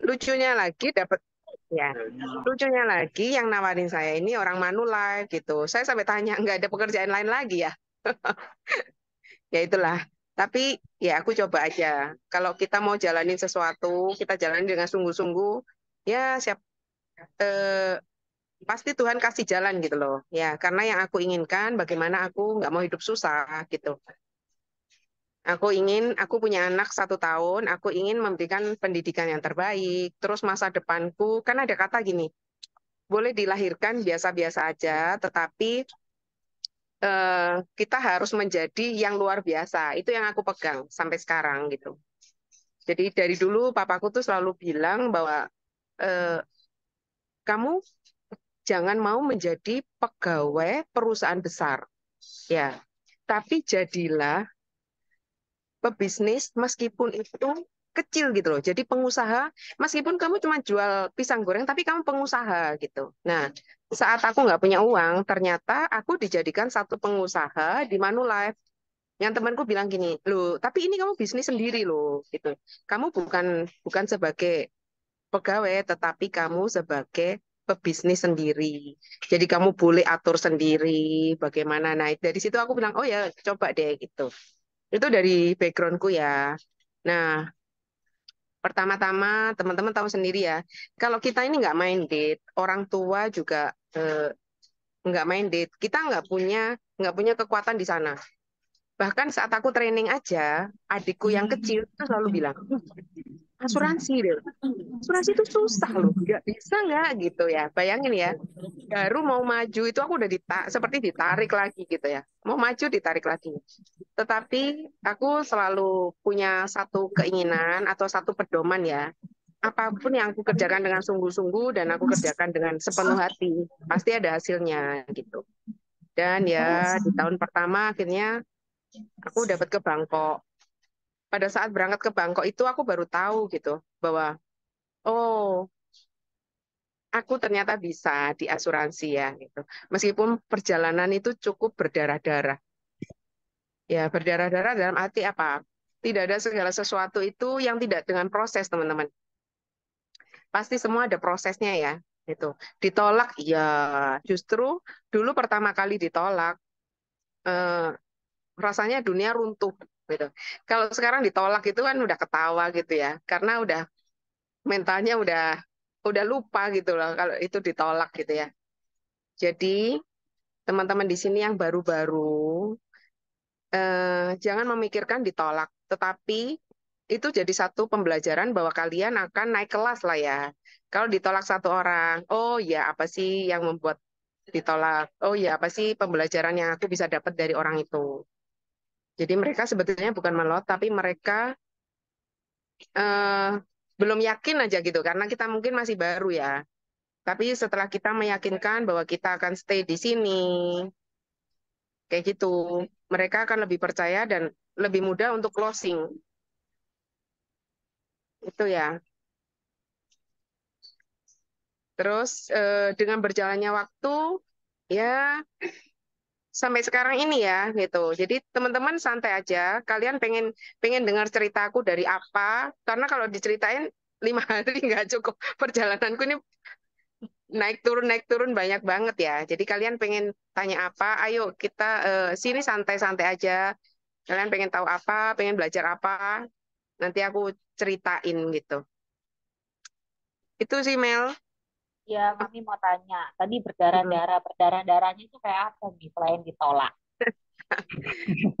lucunya lagi dapat ya. Lucunya lagi yang nawarin saya ini orang Manulife gitu. Saya sampai tanya, nggak ada pekerjaan lain lagi ya? Ya itulah. Tapi ya aku coba aja. Kalau kita mau jalanin sesuatu, kita jalanin dengan sungguh-sungguh, ya siap eh, pasti Tuhan kasih jalan gitu loh. Ya, karena yang aku inginkan bagaimana aku nggak mau hidup susah gitu. Aku punya anak 1 tahun, aku ingin memberikan pendidikan yang terbaik. Terus masa depanku, kan ada kata gini, boleh dilahirkan biasa-biasa aja, tetapi kita harus menjadi yang luar biasa. Itu yang aku pegang sampai sekarang gitu. Jadi dari dulu papaku tuh selalu bilang bahwa eh, kamu jangan mau menjadi pegawai perusahaan besar, ya. Tapi jadilah pebisnis meskipun itu kecil gitu loh. Jadi pengusaha, meskipun kamu cuma jual pisang goreng, tapi kamu pengusaha gitu. Nah, saat aku nggak punya uang, ternyata aku dijadikan satu pengusaha di Manulife. Yang temanku bilang gini, loh, tapi ini kamu bisnis sendiri loh, gitu. Kamu bukan bukan sebagai pegawai, tetapi kamu sebagai pebisnis sendiri. Jadi kamu boleh atur sendiri, bagaimana. Nah, dari situ aku bilang, oh ya, coba deh gitu. Itu dari backgroundku ya. Nah, pertama-tama teman-teman tahu sendiri ya, kalau kita ini nggak main date, orang tua juga nggak main date, kita nggak punya kekuatan di sana. Bahkan saat aku training aja, adikku yang kecil itu selalu bilang, asuransi deh, asuransi itu susah loh, nggak bisa nggak gitu ya. Bayangin ya, baru mau maju itu aku udah seperti ditarik lagi gitu ya. Mau maju ditarik lagi. Tetapi aku selalu punya satu keinginan atau satu pedoman ya. Apapun yang aku kerjakan dengan sungguh-sungguh dan aku kerjakan dengan sepenuh hati, pasti ada hasilnya gitu. Dan ya di tahun pertama akhirnya aku dapat ke Bangkok. Pada saat berangkat ke Bangkok itu aku baru tahu gitu bahwa oh, aku ternyata bisa di asuransi ya gitu. Meskipun perjalanan itu cukup berdarah-darah. Ya, berdarah-darah dalam arti apa? Tidak ada segala sesuatu itu yang tidak dengan proses, teman-teman. Pasti semua ada prosesnya ya. Itu ditolak, ya justru dulu pertama kali ditolak, eh, rasanya dunia runtuh gitu. Kalau sekarang ditolak itu kan udah ketawa gitu ya, karena udah mentalnya udah lupa gitu loh kalau itu ditolak gitu ya. Jadi teman-teman di sini yang baru-baru jangan memikirkan ditolak, tetapi itu jadi satu pembelajaran bahwa kalian akan naik kelas lah ya. Kalau ditolak satu orang, oh ya apa sih yang membuat ditolak? Oh ya apa sih pembelajaran yang aku bisa dapat dari orang itu? Jadi mereka sebetulnya bukan melot, tapi mereka eh, belum yakin aja gitu, karena kita mungkin masih baru ya. Tapi setelah kita meyakinkan bahwa kita akan stay di sini, kayak gitu, mereka akan lebih percaya dan lebih mudah untuk closing. Itu ya. Terus dengan berjalannya waktu, ya sampai sekarang ini ya gitu. Jadi teman-teman santai aja. Kalian pengen pengen dengar ceritaku dari apa? Karena kalau diceritain 5 hari nggak cukup. Perjalananku ini naik turun banyak banget ya. Jadi kalian pengen tanya apa? Ayo kita sini santai-santai aja. Kalian pengen tahu apa? Pengen belajar apa? Nanti aku ceritain gitu. Itu sih Mel. Ya, Mami mau tanya. Tadi Mm. berdarah-darah, berdarah-darahnya itu kayak apa nih selain ditolak?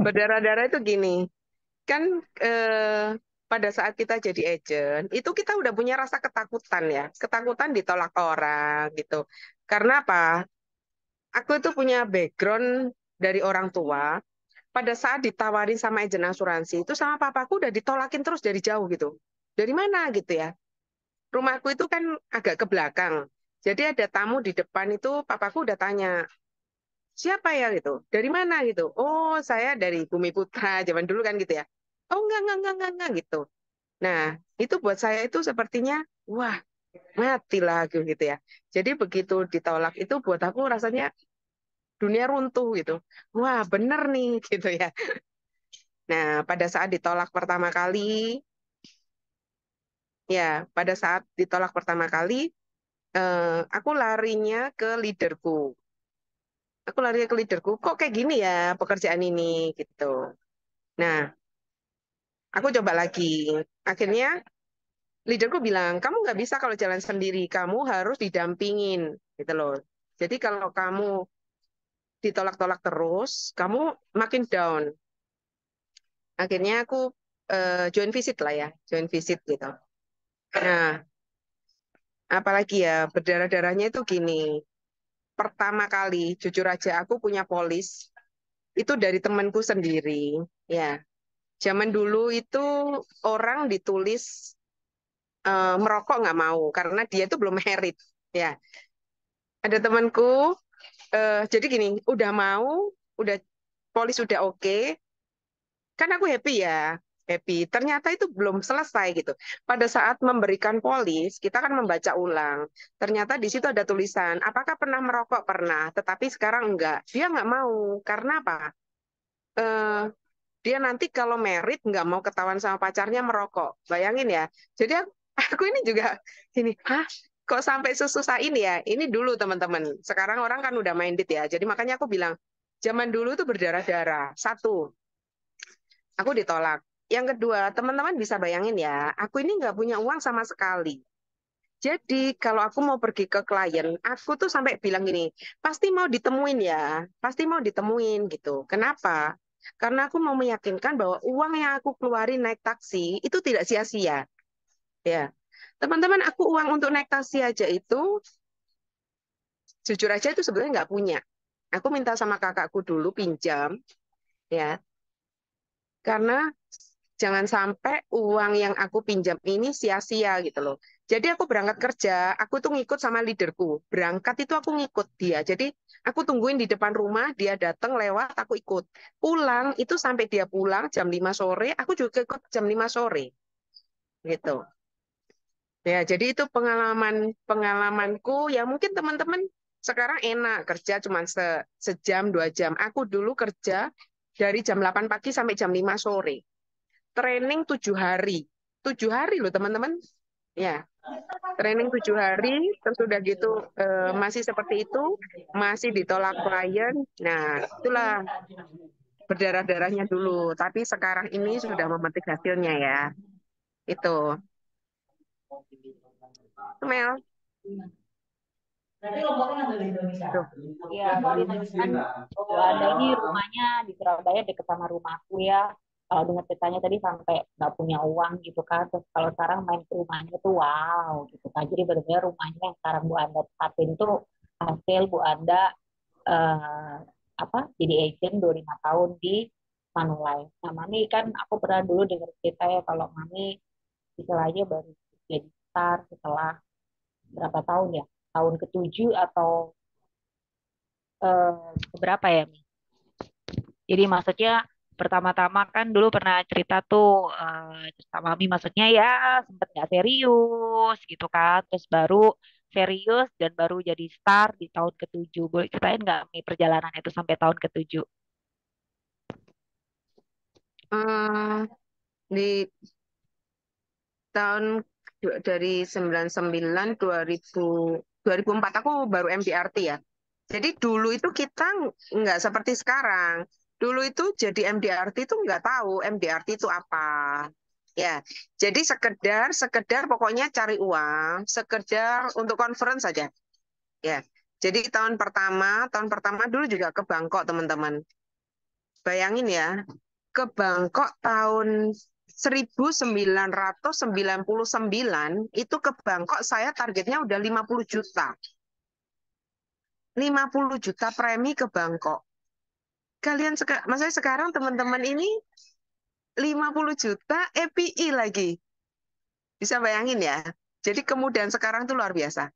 Berdarah-darah itu gini. Kan pada saat kita jadi agent, itu kita udah punya rasa ketakutan ya, ketakutan ditolak orang gitu. Karena apa? Aku itu punya background dari orang tua. Pada saat ditawarin sama agen asuransi itu sama papaku udah ditolakin terus dari jauh gitu. Dari mana gitu ya? Rumahku itu kan agak ke belakang. Jadi ada tamu di depan itu papaku udah tanya, siapa ya gitu? Dari mana gitu? Oh, saya dari Bumi Putra zaman dulu kan gitu ya. Oh, enggak gitu. Nah, itu buat saya itu sepertinya, wah, mati lah gitu ya. Jadi begitu ditolak itu buat aku rasanya dunia runtuh gitu. Wah, bener nih gitu ya. Nah, pada saat ditolak pertama kali, Ya, pada saat ditolak pertama kali, aku larinya ke leaderku. Aku larinya ke leaderku, kok kayak gini ya pekerjaan ini gitu. Nah, aku coba lagi. Akhirnya leaderku bilang, kamu nggak bisa kalau jalan sendiri, kamu harus didampingin gitu loh. Jadi kalau kamu ditolak-tolak terus, kamu makin down. Akhirnya aku join visit lah ya, join visit gitu. Nah, apalagi ya berdarah-darahnya itu gini. Pertama kali, jujur aja, aku punya polis itu dari temanku sendiri. Ya, zaman dulu itu orang ditulis merokok nggak mau karena dia itu belum merit. Ya, ada temanku. Jadi gini, udah mau, udah polis udah oke, kan aku happy ya, happy. Ternyata itu belum selesai gitu. Pada saat memberikan polis, kita kan membaca ulang. Ternyata di situ ada tulisan, apakah pernah merokok? Pernah, tetapi sekarang enggak. Dia nggak mau, karena apa? Eh, dia nanti kalau merit nggak mau ketahuan sama pacarnya merokok. Bayangin ya. Jadi aku ini juga ini, hah? Kok sampai sesusah ini ya? Ini dulu teman-teman. Sekarang orang kan udah minded ya. Jadi makanya aku bilang, zaman dulu itu berdarah-darah. Satu, aku ditolak. Yang kedua, teman-teman bisa bayangin ya, aku ini nggak punya uang sama sekali. Jadi kalau aku mau pergi ke klien, aku tuh sampai bilang gini, pasti mau ditemuin ya, pasti mau ditemuin gitu. Kenapa? Karena aku mau meyakinkan bahwa uang yang aku keluarin naik taksi itu tidak sia-sia. Ya, teman-teman, aku uang untuk naik taksi aja itu, jujur aja itu sebenarnya nggak punya. Aku minta sama kakakku dulu pinjam, ya, karena jangan sampai uang yang aku pinjam ini sia-sia gitu loh. Jadi aku berangkat kerja, aku tuh ngikut sama leaderku. Berangkat itu aku ngikut dia. Jadi aku tungguin di depan rumah, dia datang lewat, aku ikut. Pulang itu sampai dia pulang jam 5 sore, aku juga ikut jam 5 sore gitu. Ya, jadi itu pengalamanku ya mungkin teman-teman sekarang enak kerja cuma sejam 2 jam. Aku dulu kerja dari jam 8 pagi sampai jam 5 sore. Training 7 hari. 7 hari loh teman-teman. Ya, training 7 hari, terus udah gitu masih seperti itu, masih ditolak klien. Nah, itulah berdarah-darahnya dulu. Tapi sekarang ini sudah memetik hasilnya ya. Itu. Itu, Mel. Tuh. Iya, tapi kan Bu Anda ini rumahnya di Surabaya dekat sama rumahku ya. Kalau dengar ceritanya tadi sampai nggak punya uang gitu kan. Terus kalau sekarang main ke rumahnya tuh wow gitu kan. Jadi benar-benar rumahnya yang sekarang Bu Anda tempatin tuh hasil Bu Anda eh, apa jadi agent 25 tahun di Manulife. Nah, Mami kan aku pernah dulu dengar cerita ya kalau Mami istilahnya baru jadi star setelah berapa tahun ya? Tahun ketujuh atau eh, keberapa ya, Mi? Jadi maksudnya pertama-tama kan dulu pernah cerita tuh cerita Mami maksudnya ya sempet nggak serius gitu kan, terus baru serius dan baru jadi star di tahun ketujuh. Boleh ceritain nggak Mi perjalanan itu sampai tahun ketujuh? Hmm, di tahun dari 99 2004 aku baru MDRT ya. Jadi dulu itu kita nggak seperti sekarang. Dulu itu jadi MDRT itu nggak tahu MDRT itu apa. Ya, jadi sekedar sekedar pokoknya cari uang, sekedar untuk conference saja. Ya, jadi tahun pertama dulu juga ke Bangkok teman-teman. Bayangin ya, ke Bangkok tahun 1999 itu ke Bangkok saya targetnya udah 50 juta. 50 juta premi ke Bangkok. Maksudnya sekarang teman-teman ini 50 juta EPI lagi. Bisa bayangin ya. Jadi kemudian sekarang itu luar biasa.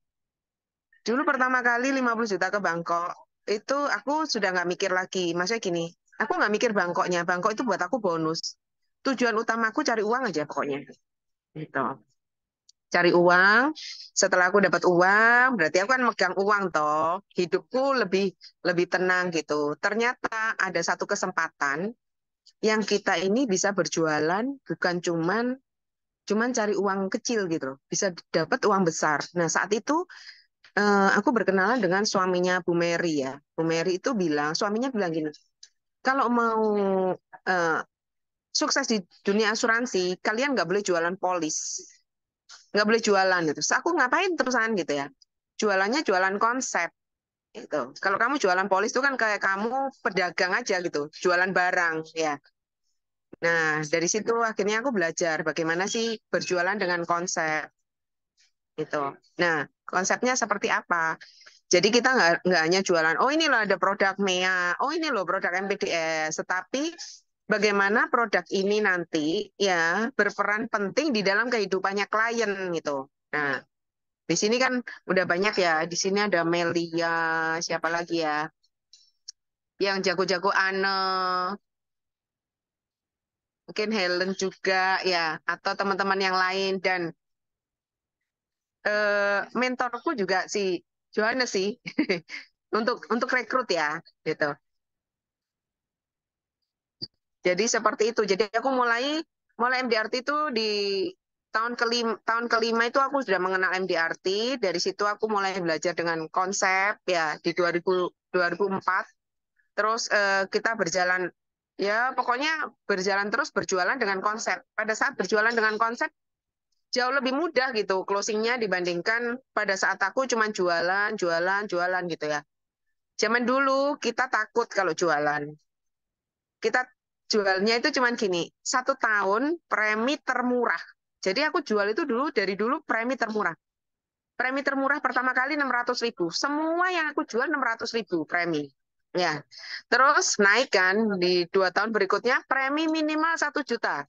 Dulu pertama kali 50 juta ke Bangkok, itu aku sudah nggak mikir lagi. Maksudnya gini, aku nggak mikir Bangkoknya. Bangkok itu buat aku bonus. Tujuan utamaku cari uang aja pokoknya. Gitu. Cari uang. Setelah aku dapat uang, berarti aku kan megang uang toh. Hidupku lebih lebih tenang gitu. Ternyata ada satu kesempatan yang kita ini bisa berjualan bukan cuman cuman cari uang kecil gitu loh, bisa dapat uang besar. Nah, saat itu aku berkenalan dengan suaminya Bu Mary ya. Bu Mary itu bilang, suaminya bilang gini, kalau mau eh, sukses di dunia asuransi, kalian nggak boleh jualan polis, nggak boleh jualan gitu. Terus aku ngapain terusan gitu ya? Jualannya jualan konsep itu. Kalau kamu jualan polis itu kan kayak kamu pedagang aja gitu, jualan barang ya. Nah, dari situ akhirnya aku belajar bagaimana sih berjualan dengan konsep gitu. Nah, konsepnya seperti apa? Jadi kita nggak hanya jualan, oh ini loh ada produk MEA, oh ini loh produk MPDS, tetapi bagaimana produk ini nanti ya berperan penting di dalam kehidupannya klien gitu. Nah, di sini kan udah banyak ya, di sini ada Melia, siapa lagi ya, yang jago-jago Ane, mungkin Helen juga ya, atau teman-teman yang lain dan mentorku juga si Johannes sih untuk rekrut ya gitu. Jadi seperti itu. Jadi aku mulai mulai MDRT itu di tahun kelima itu aku sudah mengenal MDRT. Dari situ aku mulai belajar dengan konsep ya di 2004. Terus kita berjalan ya pokoknya berjalan terus berjualan dengan konsep. Pada saat berjualan dengan konsep jauh lebih mudah gitu closingnya dibandingkan pada saat aku cuma jualan, jualan, jualan gitu ya. Zaman dulu kita takut kalau jualan. Kita jualnya itu cuman gini, 1 tahun premi termurah. Jadi aku jual itu dari dulu premi termurah. Premi termurah pertama kali 600.000. Semua yang aku jual 600.000 premi. Ya, terus naik kan di 2 tahun berikutnya premi minimal 1 juta.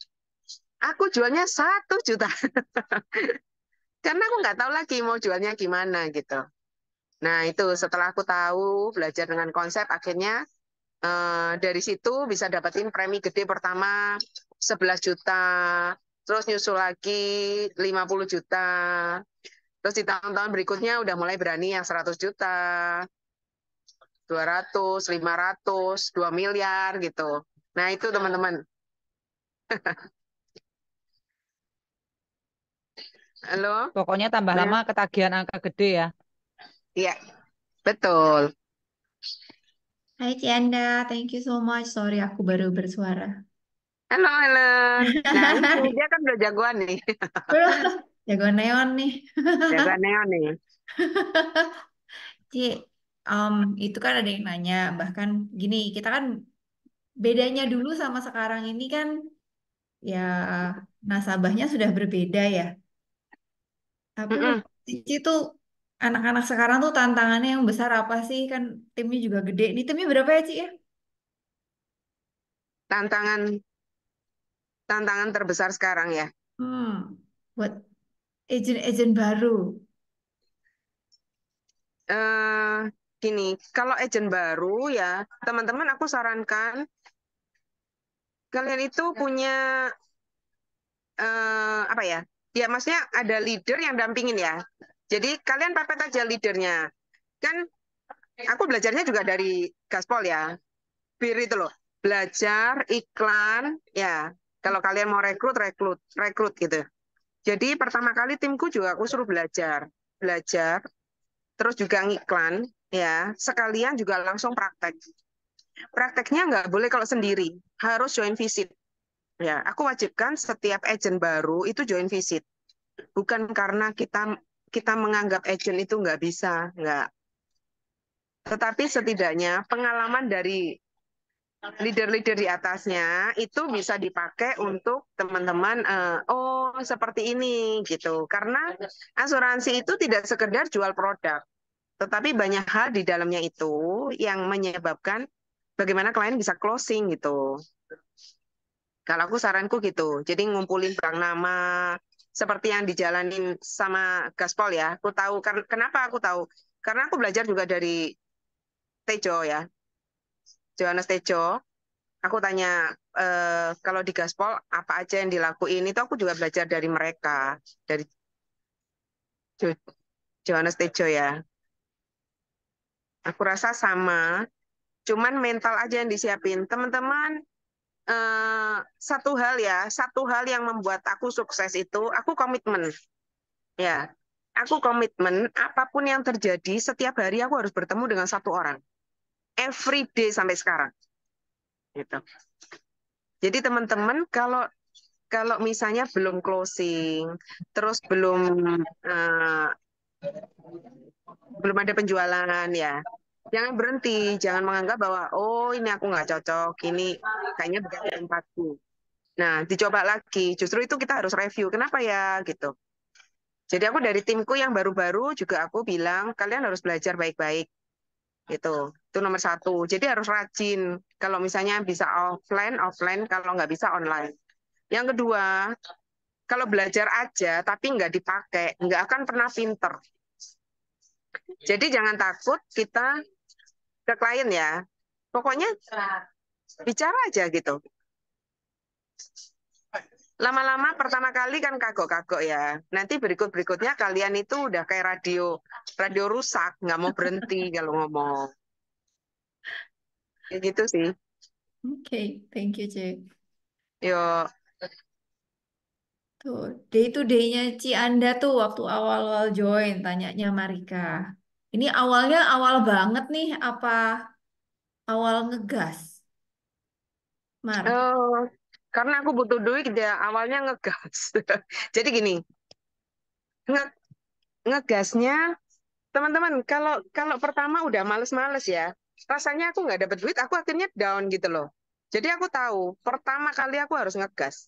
Aku jualnya 1 juta karena aku nggak tahu lagi mau jualnya gimana gitu. Nah itu setelah aku tahu belajar dengan konsep akhirnya dari situ bisa dapetin premi gede pertama 11 juta, terus nyusul lagi 50 juta, terus di tahun-tahun berikutnya udah mulai berani yang 100 juta, 200, 500, 2 miliar gitu. Nah itu teman-teman. Halo? Pokoknya tambah Nah, lama ketagihan angka gede ya. iya, betul. Hai Cianda, thank you so much. Sorry, aku baru bersuara. Halo, Helen. Nah ini dia kan udah jagoan nih. Belum, jago neon nih. Jagoan neon nih. Ci, itu kan ada yang nanya, bahkan gini, kita kan bedanya dulu sama sekarang ini kan ya nasabahnya sudah berbeda ya. Tapi Mm-mm. menurut Cici tuh anak-anak sekarang tuh tantangannya yang besar apa sih? Kan timnya juga gede. Ini timnya berapa ya, Ci ya? Tantangan tantangan terbesar sekarang ya. Buat agent-agent baru. eh Gini, kalau agent baru ya, teman-teman aku sarankan kalian itu punya apa ya? Ya maksudnya ada leader yang dampingin ya. Jadi kalian pepet aja leadernya. Kan aku belajarnya juga dari Gaspol ya. Bir itu loh. Belajar iklan ya. Kalau kalian mau rekrut, rekrut, rekrut gitu. Jadi pertama kali timku juga aku suruh belajar. Belajar, terus juga ngiklan ya. Sekalian juga langsung praktek. Prakteknya nggak boleh kalau sendiri, harus join visit. Ya, aku wajibkan setiap agent baru itu join visit. Bukan karena kita kita menganggap agent itu nggak bisa, nggak. Tetapi setidaknya pengalaman dari leader-leader di atasnya itu bisa dipakai untuk teman-teman, oh seperti ini gitu. Karena asuransi itu tidak sekedar jual produk, tetapi banyak hal di dalamnya itu yang menyebabkan bagaimana klien bisa closing gitu. Kalau aku saranku gitu. Jadi ngumpulin bank nama seperti yang dijalanin sama Gaspol ya. Aku tahu kenapa aku tahu. Karena aku belajar juga dari Tejo ya, Johannes Tejo. Aku tanya kalau di Gaspol apa aja yang dilakuin itu aku juga belajar dari mereka, dari Johannes Tejo ya. Aku rasa sama, cuman mental aja yang disiapin. Teman-teman satu hal yang membuat aku sukses itu aku komitmen. Ya, aku komitmen apapun yang terjadi setiap hari aku harus bertemu dengan satu orang. Every day sampai sekarang. Gitu. Jadi teman-teman kalau kalau misalnya belum closing, terus eh, belum ada penjualan ya, jangan berhenti, jangan menganggap bahwa oh ini aku nggak cocok, ini kayaknya bukan di tempatku. Nah, dicoba lagi. Justru itu kita harus review. Kenapa ya gitu. Jadi aku dari timku yang baru-baru juga aku bilang kalian harus belajar baik-baik gitu. Itu nomor satu. Jadi harus rajin. Kalau misalnya bisa offline, offline. Kalau nggak bisa online. Yang kedua, kalau belajar aja tapi nggak dipakai, nggak akan pernah pinter. Jadi jangan takut kita ke klien ya. Pokoknya bicara aja gitu. Lama-lama pertama kali kan kagok-kagok ya. Nanti berikut-berikutnya kalian itu udah kayak radio, radio rusak, nggak mau berhenti kalau ngomong. Kayak gitu sih. Oke, thank you, C. Yo, Tuh, day to day-nya Ci Anda tuh waktu awal-awal join, tanyanya Marika. Ini awalnya awal banget nih, apa awal ngegas, Mar? eh, karena aku butuh duit ya awalnya ngegas. Jadi gini, nge- ngegasnya teman-teman kalau kalau pertama udah males-males ya, rasanya aku nggak dapet duit, aku akhirnya down gitu loh. Jadi aku tahu pertama kali aku harus ngegas.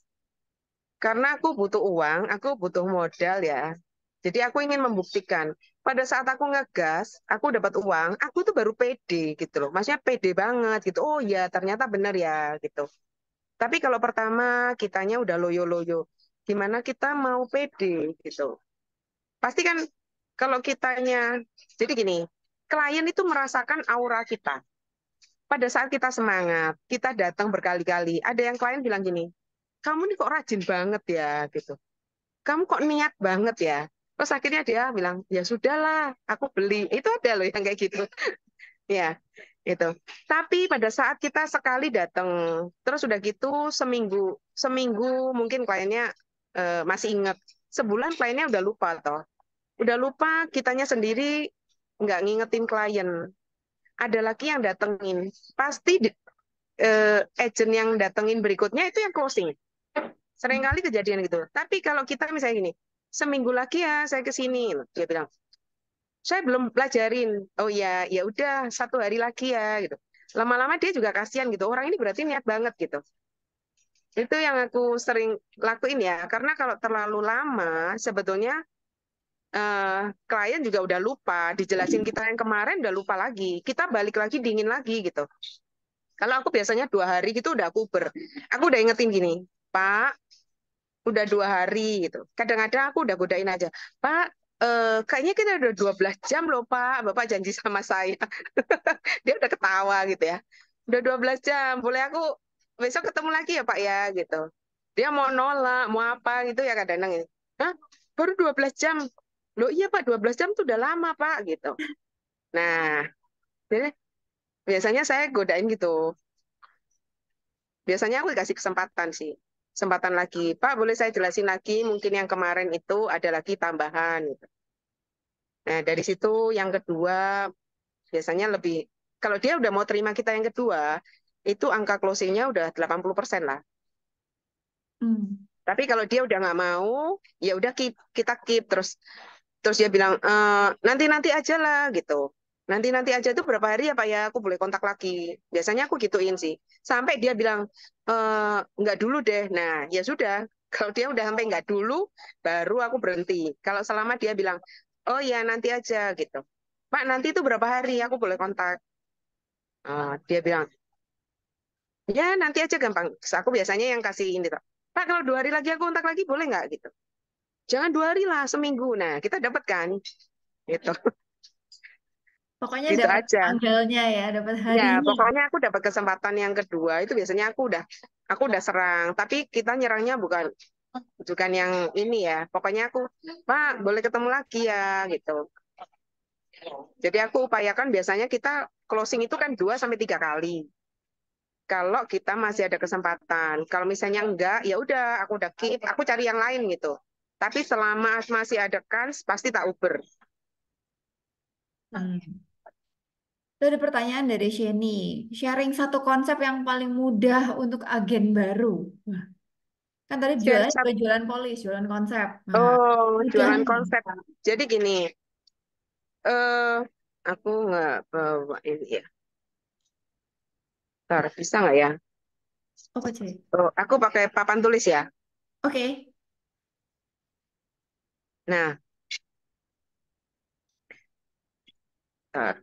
Karena aku butuh uang, aku butuh modal ya. Jadi aku ingin membuktikan. Pada saat aku ngegas, aku dapat uang, aku tuh baru pede gitu loh. Maksudnya pede banget gitu. Oh ya, ternyata benar ya gitu. Tapi kalau pertama kitanya udah loyo-loyo, gimana kita mau pede gitu. Pasti kan kalau kitanya, jadi gini, klien itu merasakan aura kita. Pada saat kita semangat, kita datang berkali-kali. Ada yang klien bilang gini, kamu nih kok rajin banget ya gitu. Kamu kok niat banget ya. Terus akhirnya dia bilang, ya sudahlah, aku beli. Itu ada loh yang kayak gitu. Ya, itu. Tapi pada saat kita sekali datang, terus udah gitu seminggu, seminggu mungkin kliennya masih ingat. Sebulan kliennya udah lupa toh. Udah lupa, kitanya sendiri nggak ngingetin klien. Ada lagi yang datengin. Pasti agent yang datengin berikutnya itu yang closing. Seringkali kejadian gitu. Tapi kalau kita misalnya gini, seminggu lagi ya saya ke sini, dia bilang, saya belum pelajarin. Oh ya, ya udah 1 hari lagi ya gitu. Lama-lama dia juga kasihan gitu. Orang ini berarti niat banget gitu. Itu yang aku sering lakuin ya. Karena kalau terlalu lama, sebetulnya klien juga udah lupa. Dijelasin kita yang kemarin udah lupa lagi. Kita balik lagi dingin lagi gitu. Kalau aku biasanya 2 hari gitu udah aku aku udah ingetin gini, Pak, udah 2 hari gitu. Kadang-kadang aku udah godain aja, Pak, kayaknya kita udah 12 jam loh Pak, Bapak janji sama saya. Dia udah ketawa gitu ya. Udah 12 jam, boleh aku besok ketemu lagi ya Pak ya gitu. Dia mau nolak, mau apa gitu ya kadang-kadang ini. Hah? Baru 12 jam? Loh iya Pak, 12 jam tuh udah lama Pak gitu. Nah, jadi biasanya saya godain gitu. Biasanya aku dikasih kesempatan sih. Kesempatan lagi. Pak, boleh saya jelasin lagi? Mungkin yang kemarin itu ada lagi tambahan. Gitu. Nah, dari situ yang kedua, biasanya lebih, kalau dia udah mau terima kita yang kedua, itu angka closing-nya udah 80% lah. Hmm. Tapi kalau dia udah nggak mau, ya udah kita keep. Terus dia bilang, nanti-nanti aja lah gitu. Nanti-nanti aja itu berapa hari ya Pak ya, aku boleh kontak lagi. Biasanya aku gituin sih. Sampai dia bilang, nggak dulu deh. Nah, ya sudah. Kalau dia udah sampai nggak dulu, baru aku berhenti. Kalau selama dia bilang, oh ya nanti aja gitu. Pak, nanti itu berapa hari aku boleh kontak. Dia bilang, ya nanti aja gampang. Terus aku biasanya yang kasih ini, Pak, kalau 2 hari lagi aku kontak lagi boleh nggak gitu. Jangan 2 hari lah, seminggu. Nah, kita dapat kan. Gitu. Pokoknya Gitu dapat aja. tanggalnya ya, dapat Ya, harinya. pokoknya aku dapat kesempatan yang kedua itu biasanya aku udah serang, tapi kita nyerangnya bukan bukan yang ini ya. Pokoknya aku, Pak, boleh ketemu lagi ya gitu. Jadi aku upayakan biasanya kita closing itu kan 2 sampai 3 kali. kalau kita masih ada kesempatan. Kalau misalnya enggak, ya udah aku udah keep, aku cari yang lain gitu. Tapi selama masih ada kans, pasti tak uber. Hmm. Itu ada pertanyaan dari Sheni. Sharing satu konsep yang paling mudah untuk agen baru. Wah, kan tadi Sharing jualan juga satu. jualan polis, jualan konsep. Nah, Oh, mudah jualan nih. konsep. Jadi gini, eh aku nggak bawa ini ya. Ntar, bisa nggak ya? Apa sih? Oh, aku pakai papan tulis ya. Oke, Nah, ntar,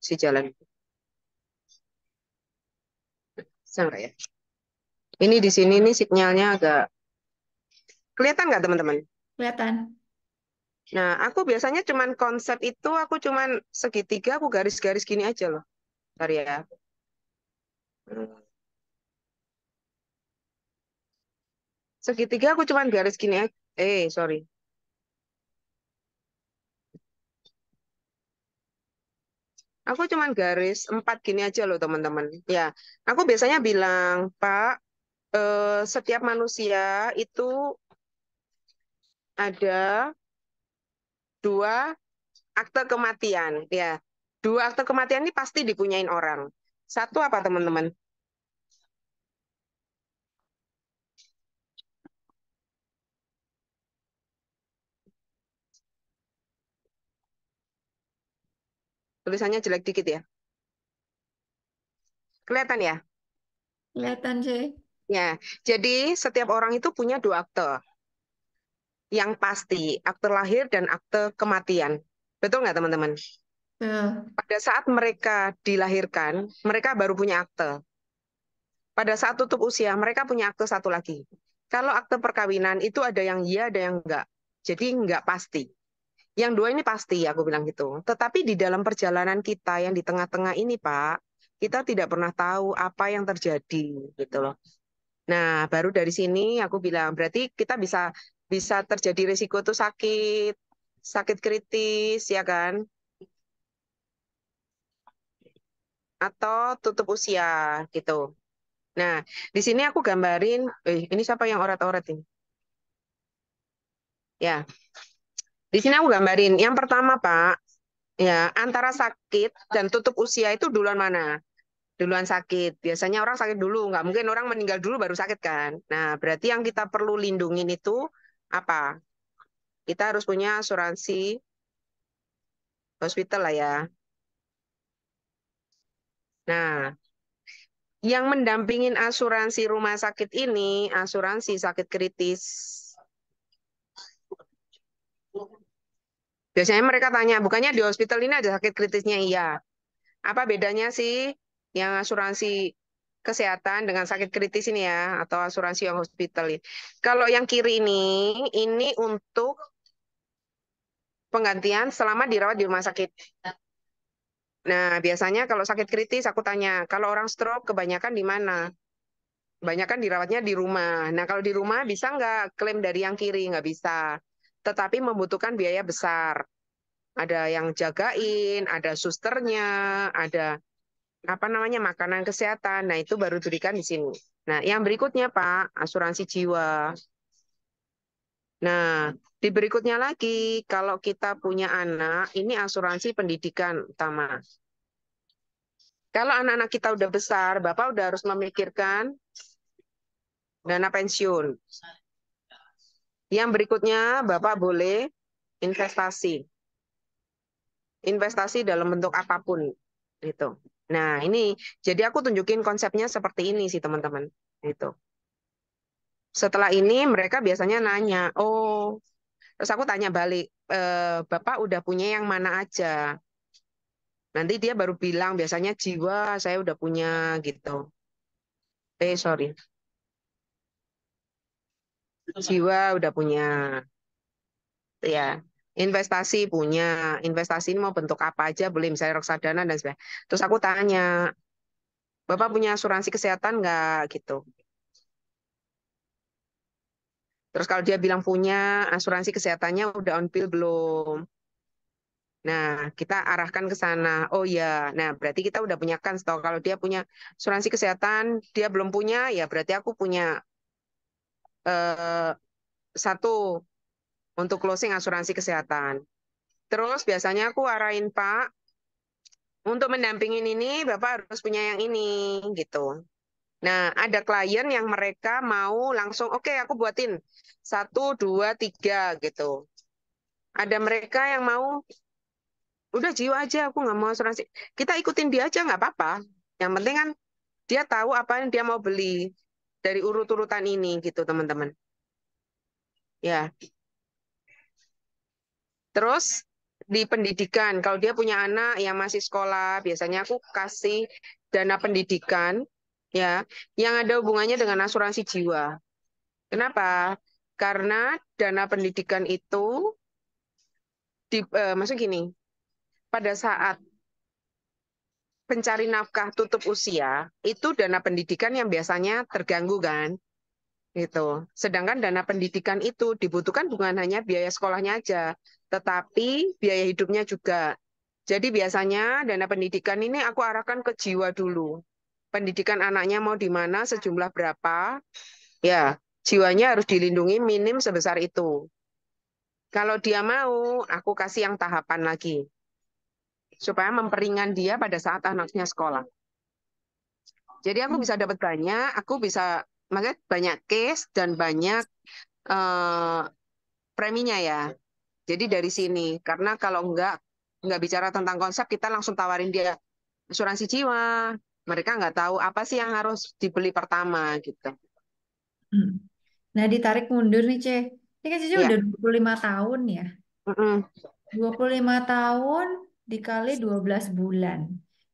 si jalan. Bisa nggak ya? Ini di sini nih sinyalnya agak kelihatan nggak teman-teman? kelihatan. Nah, aku biasanya cuman konsep itu, aku cuman segitiga, aku garis-garis gini aja loh. Ntar ya. Segitiga aku cuman garis gini aja. Sorry. Aku cuman garis 4 gini aja loh teman-teman. Ya, aku biasanya bilang, Pak, setiap manusia itu ada 2 akte kematian. Ya, 2 akte kematian ini pasti dipunyain orang. Satu apa teman-teman? Tulisannya jelek dikit ya. Kelihatan ya? Kelihatan sih. Ya, jadi setiap orang itu punya 2 akte. Yang pasti, akte lahir dan akte kematian. Betul nggak teman-teman? Tuh. Pada saat mereka dilahirkan, mereka baru punya akte. Pada saat tutup usia, mereka punya akte satu lagi. Kalau akte perkawinan itu ada yang iya, ada yang enggak. Jadi enggak pasti. Yang 2 ini pasti, aku bilang gitu. Tetapi di dalam perjalanan kita yang di tengah-tengah ini, Pak, kita tidak pernah tahu apa yang terjadi, gitu loh. Nah, baru dari sini aku bilang, berarti kita bisa bisa terjadi risiko tuh sakit, sakit kritis, ya kan? Atau tutup usia, gitu. Nah, di sini aku gambarin, ini siapa yang orat-orat ini? Ya, di sini aku gambarin. Yang pertama, Pak, ya antara sakit dan tutup usia itu duluan mana? Duluan sakit. Biasanya orang sakit dulu, nggak mungkin orang meninggal dulu baru sakit kan. Nah, berarti yang kita perlu lindungin itu apa? Kita harus punya asuransi hospital lah ya. Nah, yang mendampingin asuransi rumah sakit ini, asuransi sakit kritis. Biasanya mereka tanya, bukannya di hospital ini ada sakit kritisnya? Iya. Apa bedanya sih yang asuransi kesehatan dengan sakit kritis ini ya, atau asuransi yang hospital ini? Kalau yang kiri ini untuk penggantian selama dirawat di rumah sakit. Nah, biasanya kalau sakit kritis, aku tanya, kalau orang stroke kebanyakan di mana? Kebanyakan dirawatnya di rumah. Nah, kalau di rumah bisa nggak klaim dari yang kiri? Nggak bisa. Tetapi membutuhkan biaya besar. Ada yang jagain, ada susternya, ada apa namanya makanan kesehatan. Nah, itu baru diberikan di sini. Nah, yang berikutnya Pak, asuransi jiwa. Nah, di berikutnya lagi, kalau kita punya anak, ini asuransi pendidikan utama. Kalau anak-anak kita udah besar, Bapak udah harus memikirkan dana pensiun. Yang berikutnya, Bapak boleh investasi. Investasi dalam bentuk apapun. Gitu. Nah, ini jadi aku tunjukin konsepnya seperti ini sih, teman-teman. Gitu. Setelah ini mereka biasanya nanya, oh, terus aku tanya balik, Bapak udah punya yang mana aja? Nanti dia baru bilang, biasanya jiwa saya udah punya gitu. Sorry, jiwa udah punya, ya. Investasi punya, investasi ini mau bentuk apa aja, boleh misalnya reksadana dan sebagainya. Terus aku tanya, Bapak punya asuransi kesehatan nggak gitu? Terus kalau dia bilang punya, asuransi kesehatannya udah on bill belum? Nah, kita arahkan ke sana. Oh ya, nah berarti kita udah punya kans toh. Kalau dia punya asuransi kesehatan, dia belum punya, ya berarti aku punya eh, satu untuk closing asuransi kesehatan. Terus biasanya aku arahin Pak, untuk mendampingin ini Bapak harus punya yang ini gitu. Nah, ada klien yang mereka mau langsung, oke aku buatin satu, dua, tiga gitu. Ada mereka yang mau, udah jiwa aja, aku nggak mau asuransi. Kita ikutin dia aja nggak apa-apa. Yang penting kan dia tahu apa yang dia mau beli dari urut-urutan ini gitu teman-teman. Ya, terus di pendidikan, kalau dia punya anak yang masih sekolah, biasanya aku kasih dana pendidikan ya yang ada hubungannya dengan asuransi jiwa. Kenapa? Karena dana pendidikan itu maksud gini, pada saat pencari nafkah tutup usia, itu dana pendidikan yang biasanya terganggu kan, gitu. Sedangkan dana pendidikan itu dibutuhkan bukan hanya biaya sekolahnya aja, tetapi biaya hidupnya juga. Jadi biasanya dana pendidikan ini aku arahkan ke jiwa dulu. Pendidikan anaknya mau di mana, sejumlah berapa, ya jiwanya harus dilindungi minim sebesar itu. Kalau dia mau, aku kasih yang tahapan lagi, supaya memperingan dia pada saat anaknya sekolah. Jadi aku bisa dapat banyak, aku bisa, maksudnya banyak case dan banyak eh, preminya ya. Jadi dari sini, karena kalau nggak bicara tentang konsep, kita langsung tawarin dia asuransi jiwa. Mereka nggak tahu apa sih yang harus dibeli pertama gitu. Hmm. Nah, ditarik mundur nih, Ce. Ini kan Cici Ya, udah 25 tahun ya. mm-mm. 25 tahun dikali 12 bulan.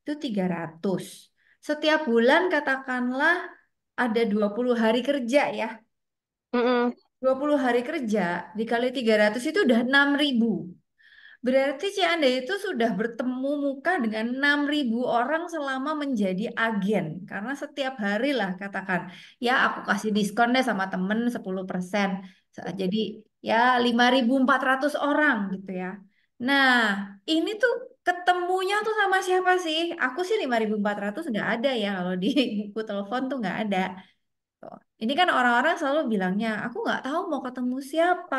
Itu 300. Setiap bulan katakanlah ada 20 hari kerja ya. Mm-mm. 20 hari kerja dikali 300 itu udah 6.000. Berarti Anda itu sudah bertemu muka dengan 6.000 orang selama menjadi agen. Karena setiap hari lah katakan, ya aku kasih diskon deh sama temen 10%. Jadi ya 5.400 orang gitu ya. Nah, ini tuh ketemunya tuh sama siapa sih? Aku sih 5.400 nggak ada ya kalau di buku telepon tuh nggak ada. Tuh. Ini kan orang-orang selalu bilangnya, aku nggak tahu mau ketemu siapa.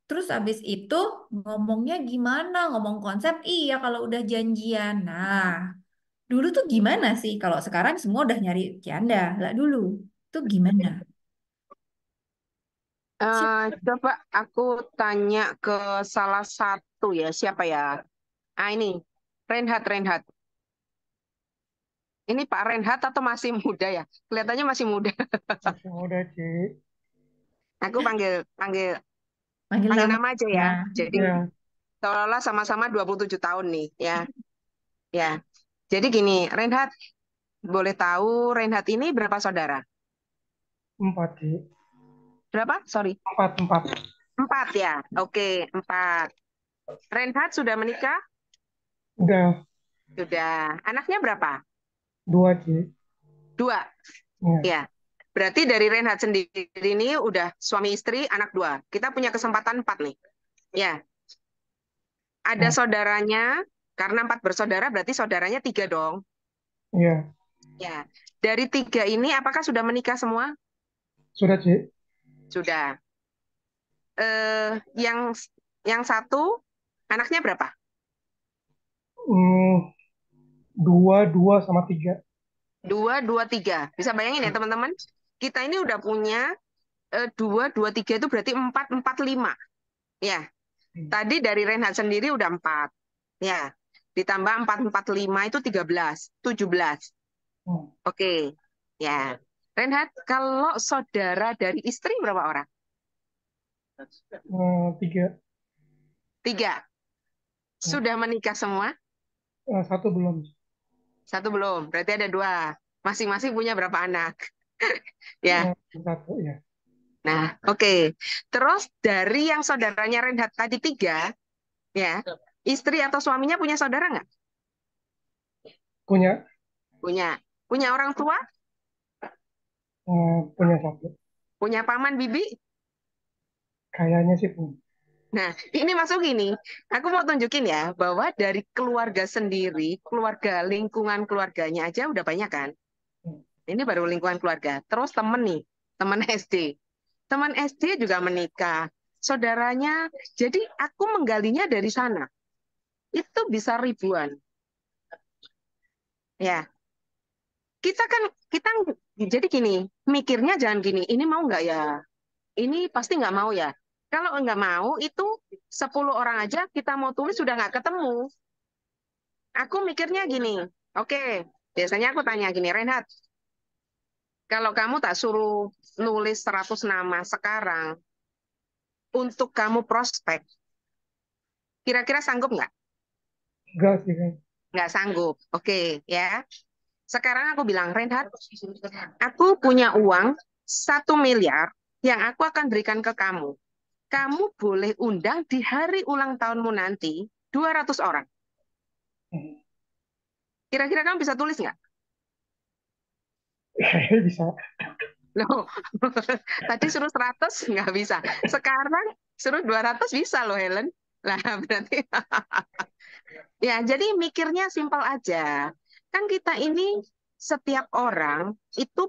Terus abis itu ngomongnya gimana? Ngomong konsep, iya kalau udah janjian. Nah, dulu tuh gimana sih? Kalau sekarang semua udah nyari janda. Lah dulu tuh gimana? Coba aku tanya ke salah satu ya, siapa ya? Ah ini, Reinhard, Reinhard. Ini Pak Reinhard atau masih muda ya? Kelihatannya masih muda. Masih muda, Ci. Aku panggil panggil Panggil panggil nama nama aja ya. ya. Jadi Ya, seolah-olah sama-sama 27 tahun nih, ya. Ya. Jadi gini, Reinhard, boleh tahu Reinhard ini berapa saudara? 4, Ci. Berapa? Sorry. 4, 4. Empat ya. Oke, empat. Reinhard sudah menikah? Udah Sudah. Anaknya berapa? 2, Ci. Dua. Ya, Ya. Berarti dari Reinhard sendiri ini udah suami istri, anak dua. Kita punya kesempatan empat nih. Ya. Ada ya, saudaranya, karena empat bersaudara berarti saudaranya tiga dong. ya. Ya. Dari tiga ini apakah sudah menikah semua? Sudah, Ci. Sudah. Eh, yang satu anaknya berapa? Hmm, 2, 2 sama 3. Dua, dua, tiga. Bisa bayangin ya teman-teman? Kita ini udah punya dua, dua, tiga itu berarti empat, empat, lima. Ya. Tadi dari Reinhard sendiri udah empat. Ya. Ditambah empat, empat, lima itu 13, 17. Hmm. Oke. Ya. Reinhard, kalau saudara dari istri berapa orang? 3. Tiga. Ya. Sudah menikah semua? Satu belum. Satu belum. Berarti ada dua. Masing-masing punya berapa anak? Ya. Satu, ya. Nah, oke. Terus dari yang saudaranya Reinhard tadi tiga, ya, istri atau suaminya punya saudara nggak? Punya, Punya. Punya orang tua? punya satu. Punya paman bibi? Kayaknya sih punya. Nah, ini masuk gini. Aku mau tunjukin ya bahwa dari keluarga sendiri, keluarga lingkungan keluarganya aja udah banyak kan. Ini baru lingkungan keluarga. Terus temen nih, temen SD. Teman SD juga menikah. Saudaranya, jadi aku menggalinya dari sana. Itu bisa ribuan. Ya, kita jadi gini, mikirnya jangan gini, ini mau nggak ya? Ini pasti nggak mau ya. Kalau nggak mau, itu 10 orang aja kita mau tulis sudah nggak ketemu. Aku mikirnya gini, oke, biasanya aku tanya gini, Renhat, kalau kamu tak suruh nulis 100 nama sekarang untuk kamu prospek, kira-kira sanggup nggak? Enggak sih kan. Nggak sanggup. Oke, ya. Sekarang aku bilang, Renhat, aku punya uang 1 miliar yang aku akan berikan ke kamu. Kamu boleh undang di hari ulang tahunmu nanti 200 orang. Kira-kira kamu bisa tulis nggak? Bisa. Loh, tadi suruh 100 nggak bisa. Sekarang suruh 200 bisa loh, Helen. Lah, berarti ya, jadi mikirnya simpel aja. Kan kita ini setiap orang itu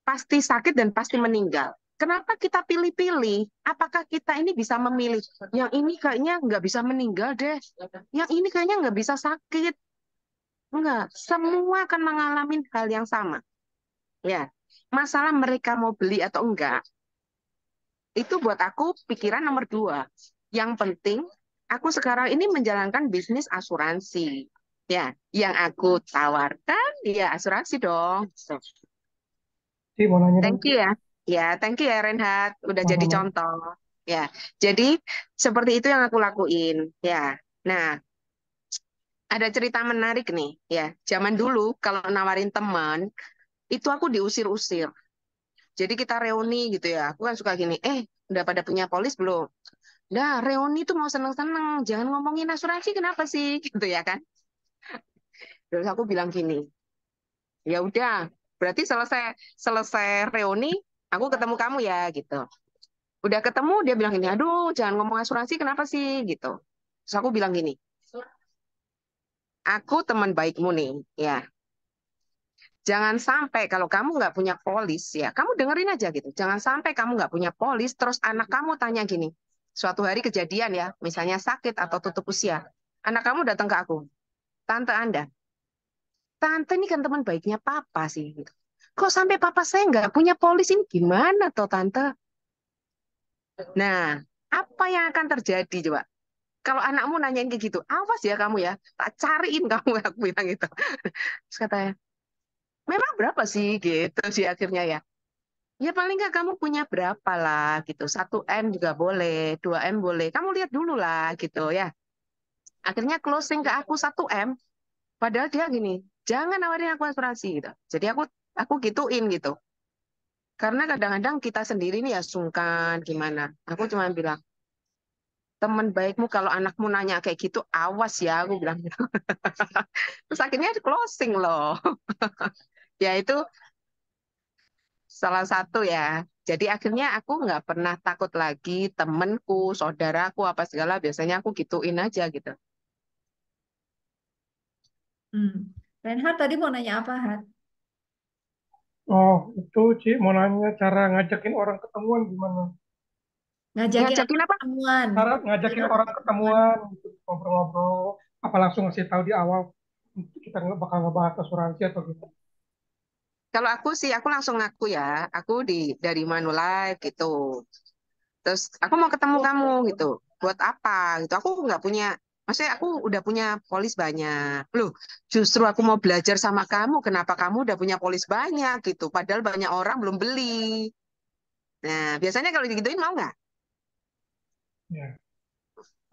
pasti sakit dan pasti meninggal. Kenapa kita pilih-pilih? Apakah kita ini bisa memilih? Yang ini kayaknya nggak bisa meninggal deh. Yang ini kayaknya nggak bisa sakit. Enggak. Semua akan mengalami hal yang sama. Ya. Masalah mereka mau beli atau enggak, itu buat aku pikiran nomor 2. Yang penting, aku sekarang ini menjalankan bisnis asuransi. Ya, yang aku tawarkan, ya asuransi dong. Ci, mau nanya dong, Thank Ci. you ya. Ya, thank you ya Renhat. Udah jadi Sama-sama. contoh. Ya, jadi seperti itu yang aku lakuin. Ya, nah ada cerita menarik nih. Ya, zaman dulu kalau nawarin teman, itu aku diusir-usir. Jadi kita reuni gitu ya. Aku kan suka gini, udah pada punya polis belum? Nah, reuni itu mau seneng-seneng. Jangan ngomongin asuransi, kenapa sih? Gitu ya kan. Terus aku bilang gini, ya udah, berarti selesai selesai reuni, aku ketemu kamu ya gitu. Udah ketemu dia bilang gini, aduh jangan ngomong asuransi kenapa sih gitu. Terus aku bilang gini, aku teman baikmu nih, ya. Jangan sampai kalau kamu nggak punya polis ya, kamu dengerin aja gitu. Jangan sampai kamu nggak punya polis, terus anak kamu tanya gini, suatu hari kejadian ya, misalnya sakit atau tutup usia, anak kamu datang ke aku, tante Anda, tante ini kan teman baiknya papa sih. Gitu. Kok sampai papa saya nggak punya polis ini gimana toh tante? Nah, apa yang akan terjadi coba? Kalau anakmu nanyain kayak gitu, awas ya kamu ya, tak cariin kamu, aku bilang gitu. Terus katanya, memang berapa sih gitu sih akhirnya ya. Ya paling nggak kamu punya berapa lah gitu. 1 M juga boleh, 2 M boleh. Kamu lihat dulu lah gitu ya. Akhirnya closing ke aku 1 M, padahal dia gini, jangan nawarin aku asuransi gitu. Jadi aku gituin gitu. Karena kadang-kadang kita sendiri nih ya sungkan gimana. Aku cuma bilang, teman baikmu kalau anakmu nanya kayak gitu, awas ya, aku bilang gitu. Terus akhirnya closing loh. Ya itu salah satu ya. Jadi akhirnya aku nggak pernah takut lagi temenku, saudaraku, apa segala. Biasanya aku gituin aja gitu. Hmm. Reinhard tadi mau nanya apa, Hat? Oh, itu Ci, mau nanya cara ngajakin orang ketemuan gimana? Ngajakin apa Ngajakin apa? ketemuan? Cara Ngajakin ngajakin orang orang ketemuan. ketemuan, gitu, ngobrol-ngobrol, apa langsung ngasih tahu di awal kita nggak bakal ngebahas asuransi atau gitu. Kalau aku sih, aku langsung ngaku ya. Aku dari Manulife gitu. Terus aku mau ketemu kamu gitu. Buat apa gitu? Aku nggak punya, maksudnya aku udah punya polis banyak. Loh, justru aku mau belajar sama kamu. Kenapa kamu udah punya polis banyak gitu? Padahal banyak orang belum beli. Nah, biasanya kalau digituin mau nggak? Ya.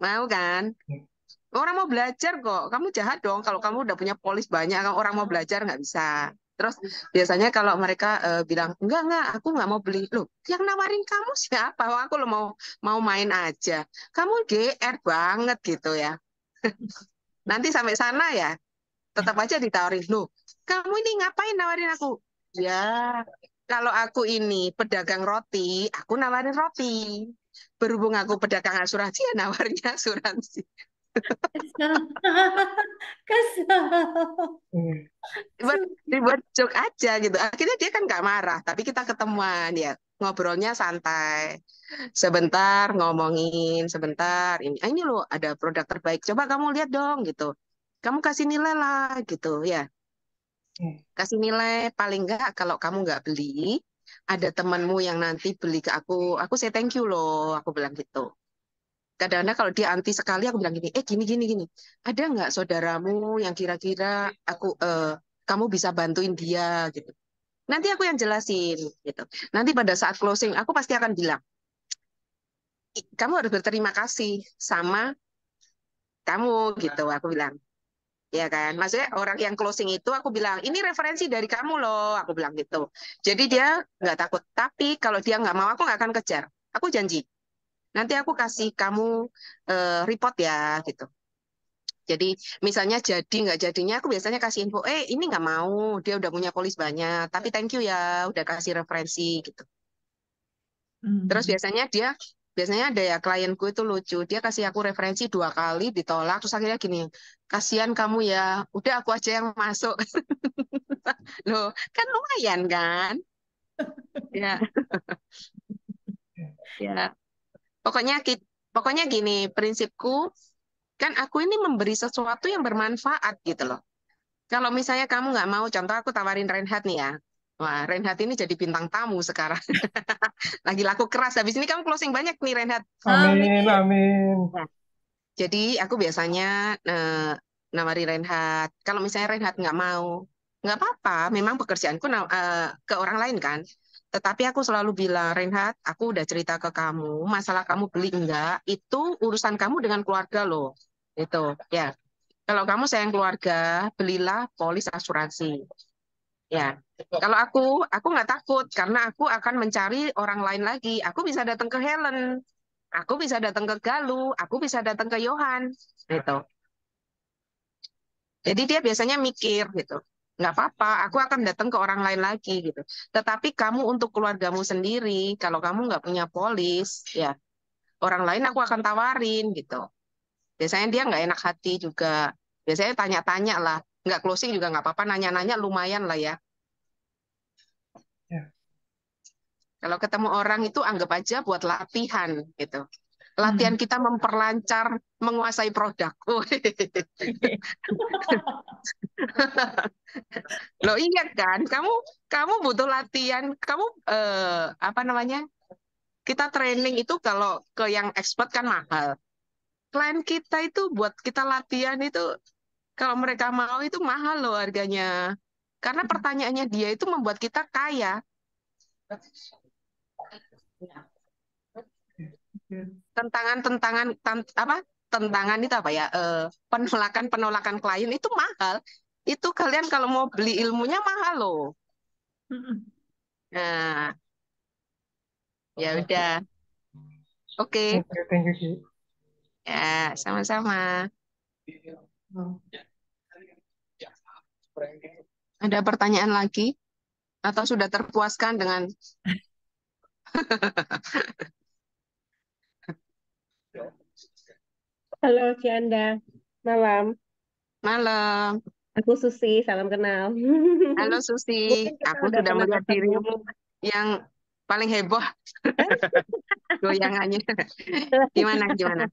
Mau kan? Ya. Orang mau belajar kok. Kamu jahat dong kalau kamu udah punya polis banyak. Kalau orang mau belajar nggak bisa. Terus biasanya kalau mereka bilang enggak, aku nggak mau beli. Loh, yang nawarin kamu siapa? Oh, aku lo mau main aja. Kamu GR banget gitu ya. Nanti sampai sana ya, tetap aja ditawarin. Loh, kamu ini ngapain nawarin aku? Ya, kalau aku ini pedagang roti, aku nawarin roti. berhubung aku pedagang asuransi, ya nawarnya asuransi. Kesal. Hmm. Buat dibuat joke aja gitu. Akhirnya dia kan nggak marah, tapi kita ketemuan ya, ngobrolnya santai. Sebentar ngomongin, sebentar ini loh ada produk terbaik. Coba kamu lihat dong gitu. Kamu kasih nilai lah gitu ya. Hmm. Kasih nilai paling nggak kalau kamu nggak beli, ada temanmu yang nanti beli ke aku say thank you loh, aku bilang gitu. Kadang-kadang kalau dia anti sekali, aku bilang gini, gini gini gini, ada nggak saudaramu yang kira-kira kamu bisa bantuin dia gitu. Nanti aku yang jelasin gitu. Nanti pada saat closing, aku pasti akan bilang, kamu harus berterima kasih sama kamu gitu, aku bilang. Ya kan, maksudnya orang yang closing itu aku bilang ini referensi dari kamu loh, aku bilang gitu. Jadi dia nggak takut. Tapi kalau dia nggak mau, aku nggak akan kejar. Aku janji. Nanti aku kasih kamu report ya gitu. Jadi misalnya jadi nggak jadinya, aku biasanya kasih info. Ini nggak mau, dia udah punya polis banyak. Tapi thank you ya, udah kasih referensi gitu. Terus biasanya ada ya klienku itu lucu. Dia kasih aku referensi 2 kali ditolak. Terus akhirnya gini, kasihan kamu ya. Udah aku aja yang masuk. Loh, kan lumayan kan? Ya, ya. Pokoknya pokoknya gini, prinsipku kan aku ini memberi sesuatu yang bermanfaat gitu loh. Kalau misalnya kamu nggak mau, contoh aku tawarin Reinhard nih ya. Wah, Reinhard ini jadi bintang tamu sekarang. Lagi laku keras. Habis ini kamu closing banyak nih, Reinhard. Amin, amin. Nah, jadi aku biasanya nawari Reinhard. Kalau misalnya Reinhard nggak mau, nggak apa-apa. Memang pekerjaanku ke orang lain kan. Tetapi aku selalu bilang, Reinhard, aku udah cerita ke kamu, masalah kamu beli enggak, itu urusan kamu dengan keluarga loh. Itu, ya. Kalau kamu sayang keluarga, belilah polis asuransi. Ya, kalau aku nggak takut karena aku akan mencari orang lain lagi. Aku bisa datang ke Helen, aku bisa datang ke Galuh, aku bisa datang ke Johan, gitu. Jadi dia biasanya mikir gitu, nggak apa-apa, aku akan datang ke orang lain lagi gitu. Tetapi kamu untuk keluargamu sendiri, kalau kamu nggak punya polis, ya orang lain aku akan tawarin gitu. Biasanya dia nggak enak hati juga. Biasanya tanya-tanya lah, nggak closing juga nggak apa-apa, nanya-nanya lumayan lah ya. Ya. Kalau ketemu orang itu anggap aja buat latihan gitu. Latihan kita memperlancar menguasai produk. Loh iya kan? Kamu butuh latihan. Kamu apa namanya? Kita training itu kalau ke yang expert kan mahal. Klien kita itu buat kita latihan itu kalau mereka mau itu mahal loh harganya. Karena pertanyaannya dia itu membuat kita kaya. Tentangan-tentangan apa? Tentangan itu apa ya? Penolakan-penolakan klien itu mahal. Itu kalian kalau mau beli ilmunya mahal loh. Nah, ya udah. Oke. Thank you, Ki. Ya, sama-sama. Ada pertanyaan lagi? Atau sudah terpuaskan dengan Halo Cianda, malam. malam? Aku Susi, salam kenal. Halo Susi, Mungkin kita aku udah sudah pernah melihat ketemu. dirimu yang paling heboh goyangannya. Gimana, gimana?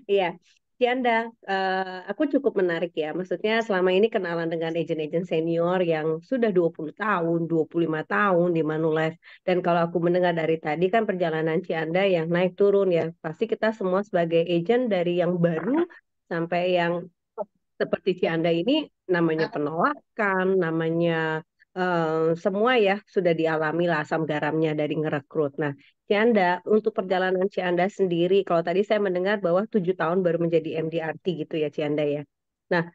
Iya, Cianda, aku cukup menarik ya. Maksudnya selama ini kenalan dengan agent-agent senior yang sudah 20 tahun, 25 tahun di Manulife. Dan kalau aku mendengar dari tadi kan perjalanan Cianda yang naik turun ya. Pasti kita semua sebagai agent dari yang baru sampai yang seperti Cianda ini namanya penolakan, namanya semua ya sudah dialami lah asam garamnya dari ngerekrut. Nah, Cianda, untuk perjalanan Cianda sendiri, kalau tadi saya mendengar bahwa 7 tahun baru menjadi MDRT gitu ya Cianda ya. Nah,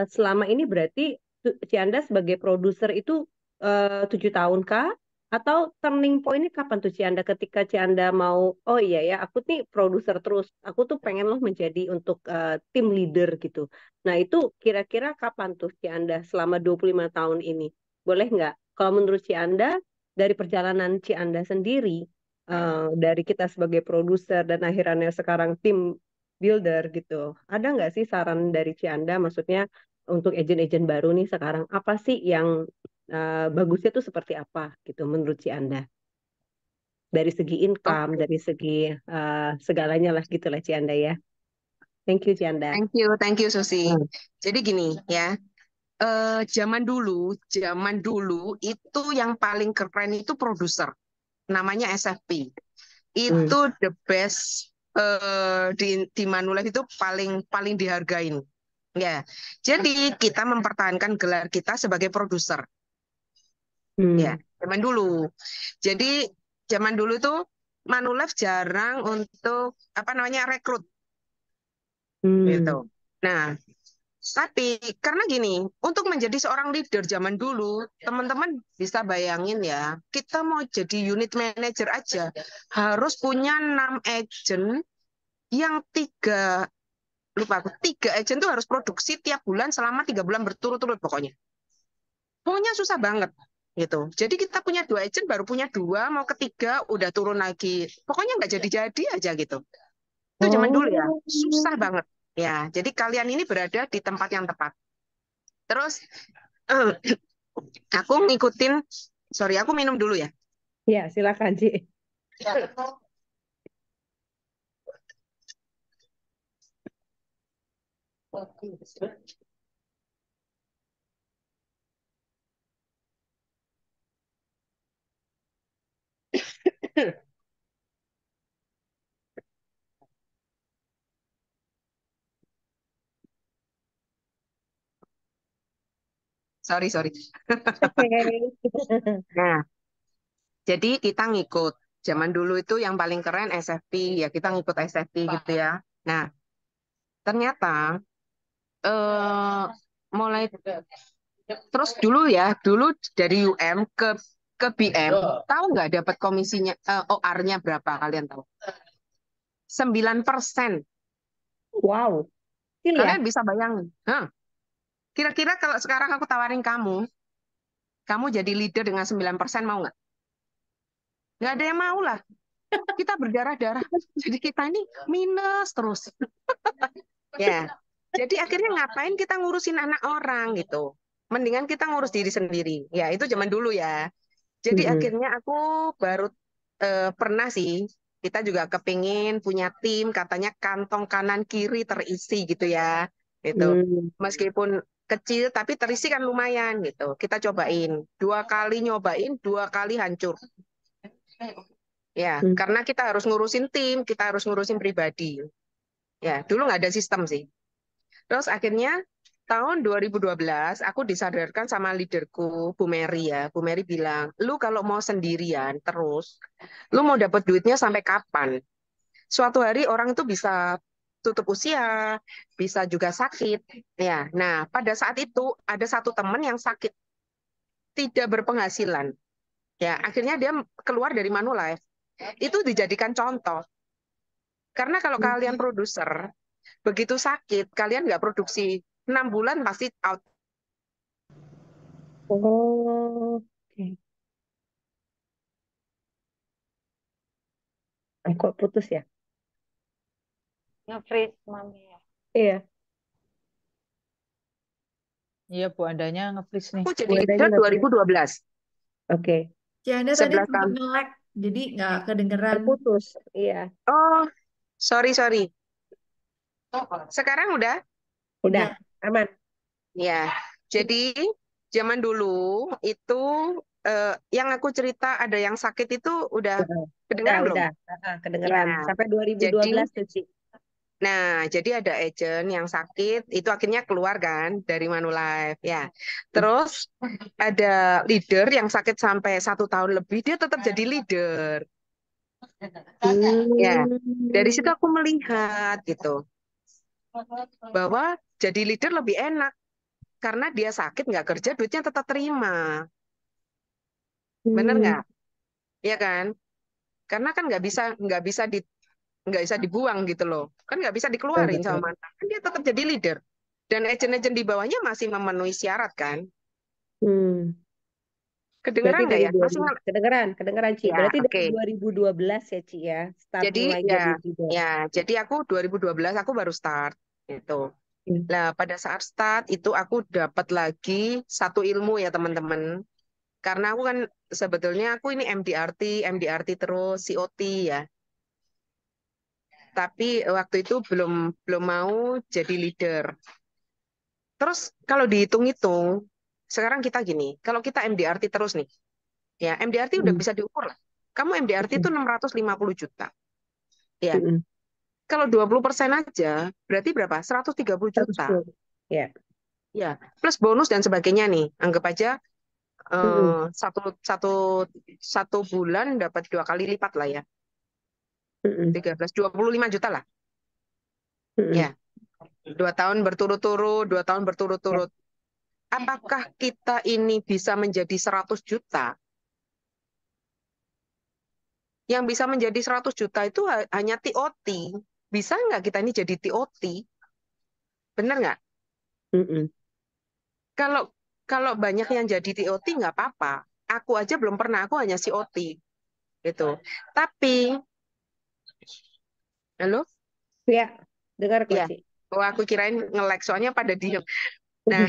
selama ini berarti Cianda sebagai produser itu 7 tahun kah? Atau turning point-nya kapan tuh Cianda ketika Cianda mau, oh iya ya, aku nih produser terus, aku tuh pengen loh menjadi untuk tim leader gitu. Nah, itu kira-kira kapan tuh Cianda selama 25 tahun ini? Boleh nggak? Kalau menurut Cianda, dari perjalanan Cianda sendiri, dari kita sebagai produser dan akhirnya sekarang tim builder gitu. Ada nggak sih saran dari Cianda, maksudnya untuk agen-agen baru nih sekarang, apa sih yang bagusnya tuh seperti apa gitu menurut Cianda? Dari segi income, Oke, dari segi segalanya lah gitu lah Cianda ya. Thank you Cianda. thank you Susi. Hmm. Jadi gini ya, zaman dulu itu yang paling keren itu produser, namanya SFP. Hmm. Itu the best di Manulife itu paling paling dihargain. Ya, jadi kita mempertahankan gelar kita sebagai produser. Ya, Hmm. zaman dulu. Jadi zaman dulu itu Manulife jarang untuk apa namanya rekrut gitu. Hmm. Nah, tapi karena gini, untuk menjadi seorang leader zaman dulu, teman-teman bisa bayangin ya, kita mau jadi unit manager aja harus punya 6 agent yang lupa aku, 3 agent tuh harus produksi tiap bulan selama 3 bulan berturut-turut pokoknya. Pokoknya susah banget gitu. Jadi kita punya 2 agent, baru punya 2, mau ketiga udah turun lagi. Pokoknya nggak jadi-jadi aja gitu. Itu zaman dulu ya, Oh. susah banget. Ya, jadi kalian ini berada di tempat yang tepat. Terus aku ngikutin, sorry aku minum dulu ya. Ya, silakan Ci. Sorry, sorry. Oke. Nah, jadi kita ngikut. Zaman dulu itu yang paling keren SFP, ya kita ngikut SFP gitu ya. Nah, ternyata eh, mulai terus dulu dari UM ke BM, tahu nggak dapat komisinya OR-nya berapa kalian tahu? 9%. Wow, kecil ya? Kalian bisa bayangin. Hah, kira-kira kalau sekarang aku tawarin kamu jadi leader dengan 9% mau nggak? Nggak ada yang mau lah. Kita berdarah-darah. Jadi kita ini minus terus. Ya. Jadi akhirnya ngapain kita ngurusin anak orang gitu. Mendingan kita ngurus diri sendiri. Ya, itu zaman dulu ya. Jadi Mm-mm. akhirnya aku baru pernah sih, kita juga kepingin punya tim, katanya kantong kanan kiri terisi gitu ya. Gitu. Hmm. Meskipun kecil tapi terisi kan lumayan gitu. Kita cobain. 2 kali nyobain, 2 kali hancur. Ya, Hmm. karena kita harus ngurusin tim, kita harus ngurusin pribadi. Ya, dulu nggak ada sistem sih. Terus akhirnya tahun 2012 aku disadarkan sama leaderku Bu Mary ya. Bu Mary bilang, "Lu kalau mau sendirian terus, lu mau dapat duitnya sampai kapan? Suatu hari orang itu bisa tutup usia, bisa juga sakit." Ya. Nah, pada saat itu ada satu teman yang sakit, tidak berpenghasilan. Ya, akhirnya dia keluar dari Manulife. Itu dijadikan contoh. Karena kalau kalian produser, begitu sakit, kalian nggak produksi 6 bulan pasti out. Oh, oke. Kok putus ya? Nge-freeze mami ya. Iya, Iya, Bu Andanya nge-freeze nih. Aku jadi buadanya leader nggak putus. 2012, Oke, Cianda tadi 11 sempat tahun. nge-lag, jadi nggak kedengeran. terputus. Iya, Oh, sorry, sorry. Sekarang udah? udah Udah. aman. Ya. Jadi zaman dulu itu yang aku cerita ada yang sakit itu udah Heeh. kedengeran belum? Udah. Ya. Kedengeran. Sampai Jadi 2012 tuh, Ci. jadi ada agent yang sakit, itu akhirnya keluar kan dari Manulife, ya. Terus ada leader yang sakit sampai 1 tahun lebih, dia tetap jadi leader, ya. Dari situ Hmm. aku melihat gitu bahwa jadi leader lebih enak karena dia sakit nggak kerja, duitnya tetap terima, bener Hmm. nggak? Ya kan? Karena kan nggak bisa dibuang gitu loh, kan nggak bisa Betul, dikeluarin sama betul. mantan, kan dia tetap jadi leader. Dan agent-agent di bawahnya masih memenuhi syarat kan. Hmm. Kedengeran Berarti nggak dari ya? Masih 2000, kedengeran, Ci. ya, Berarti dari oke. 2012 ya, Ci ya, start Jadi mulai ya, jadi leader. ya, jadi aku 2012 aku baru start gitu. Hmm. Nah, pada saat start itu aku dapat lagi satu ilmu ya teman-teman. Karena aku kan sebetulnya aku ini MDRT terus COT ya. Tapi waktu itu belum belum mau jadi leader. Terus kalau dihitung-hitung, sekarang kita gini, kalau kita MDRT terus nih, ya MDRT udah Hmm. bisa diukur lah. Kamu MDRT itu Hmm. 650 juta. Ya, Hmm. kalau 20% aja, berarti berapa? 130 juta. 110. Ya. Ya, plus bonus dan sebagainya nih. Anggap aja Hmm. satu satu satu bulan dapat 2 kali lipat lah ya. Hmm. 25 juta lah. Hmm. Ya, 2 tahun berturut-turut, 2 tahun Ya. berturut-turut. Apakah kita ini bisa menjadi 100 juta? Yang bisa menjadi 100 juta itu hanya TOT. Bisa nggak kita ini jadi TOT? Benar nggak? Hmm. Kalau kalau banyak yang jadi TOT nggak apa-apa. Aku aja belum pernah, aku hanya COT gitu. Tapi, halo? Ya, dengar kok, Ya, Ci. oh aku kirain nge-lag soalnya pada diem. Nah,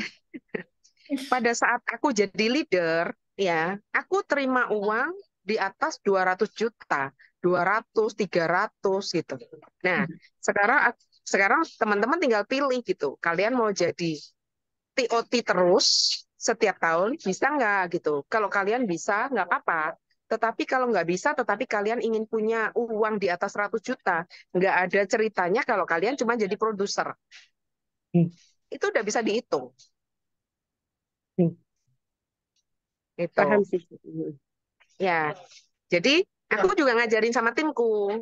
pada saat aku jadi leader, ya, aku terima uang di atas 200 juta, 200, 300 gitu. Nah, sekarang teman-teman tinggal pilih gitu. Kalian mau jadi TOT terus setiap tahun, bisa nggak gitu? Kalau kalian bisa, nggak apa-apa. Tetapi kalau nggak bisa, tetapi kalian ingin punya uang di atas 100 juta, nggak ada ceritanya kalau kalian cuma jadi produser. Hmm. Itu udah bisa dihitung. Hmm. Gitu. Paham sih, Ci. Hmm. Ya, jadi aku juga ngajarin sama timku.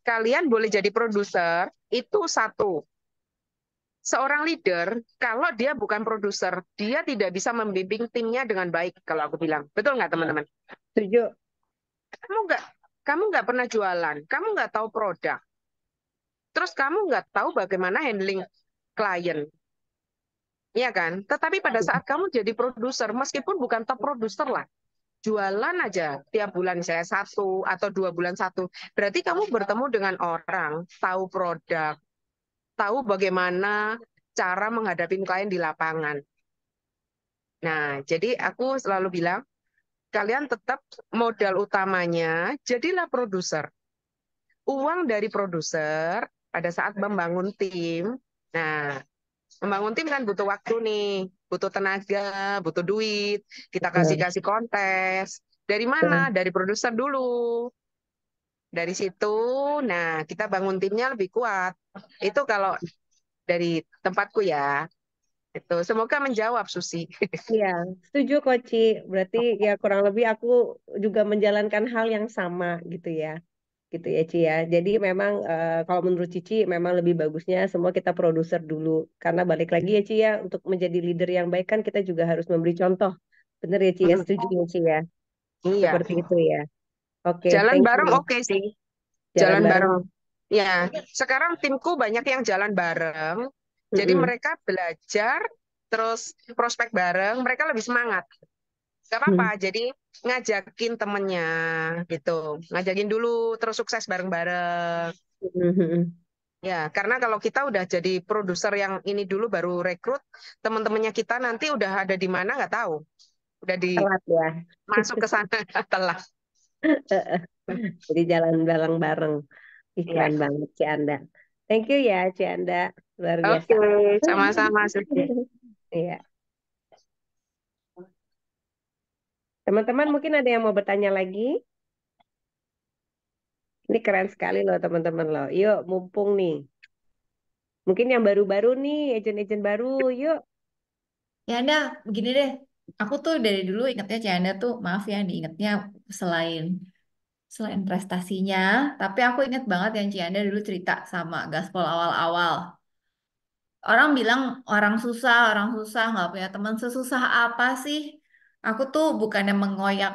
Kalian boleh jadi produser, itu satu. Seorang leader, kalau dia bukan produser, dia tidak bisa membimbing timnya dengan baik, kalau aku bilang. Betul nggak, teman-teman? Setuju. Kamu nggak, kamu nggak pernah jualan, kamu nggak tahu produk, terus kamu nggak tahu bagaimana handling klien, iya kan? Tetapi pada saat kamu jadi produser, meskipun bukan top produser lah, jualan aja tiap bulan saya 1 atau 2 bulan satu, berarti kamu bertemu dengan orang, tahu produk, tahu bagaimana cara menghadapi klien di lapangan. Nah, jadi aku selalu bilang, kalian tetap modal utamanya, jadilah produser. Uang dari produser pada saat membangun tim, nah, membangun tim kan butuh waktu nih, butuh tenaga, butuh duit, kita Benar. kasih-kasih kontes. Dari Benar. mana? Dari produser dulu. Dari situ, nah kita bangun timnya lebih kuat. Itu kalau dari tempatku ya. Itu semoga menjawab Susi. Iya, setuju kok, Ci. Berarti ya kurang lebih aku juga menjalankan hal yang sama gitu ya. Gitu ya, Ci ya. Jadi memang kalau menurut Cici memang lebih bagusnya semua kita produser dulu. Karena balik lagi ya, Ci ya, untuk menjadi leader yang baik kan kita juga harus memberi contoh. Bener ya, Ci ya? Setuju ya, Ci ya? Iya, Seperti itu ya. Oke, jalan thank you bareng ya. oke sih. Jalan Jalan bareng. bareng. Ya, sekarang timku banyak yang jalan bareng. Jadi Mm-mm. mereka belajar, terus prospek bareng, mereka lebih semangat. Gak apa-apa, Hmm. jadi ngajakin temennya gitu. Ngajakin dulu, terus sukses bareng-bareng. Mm-mm. Ya, karena kalau kita udah jadi produser yang ini dulu baru rekrut, teman-temannya kita nanti udah ada di mana nggak tahu. Udah Telat ya. dimasuk ke sana telah. Jadi jalan bareng-bareng. Ih, Ya. keren banget, Ci Anda. Thank you ya, Ci Anda. Luar biasa. Oke, sama-sama. Suci. Iya. Teman-teman mungkin ada yang mau bertanya lagi? Ini keren sekali loh teman-teman loh. Yuk, mumpung nih. Mungkin yang baru-baru nih, agent-agent baru. Yuk. Cianda, begini deh. Aku tuh dari dulu ingatnya Cianda tuh, maaf ya, diingatnya selain selain prestasinya, tapi aku ingat banget yang Cianda dulu cerita sama Gaspol awal-awal. Orang bilang orang susah, nggak punya teman sesusah apa sih? Aku tuh bukannya mengoyak,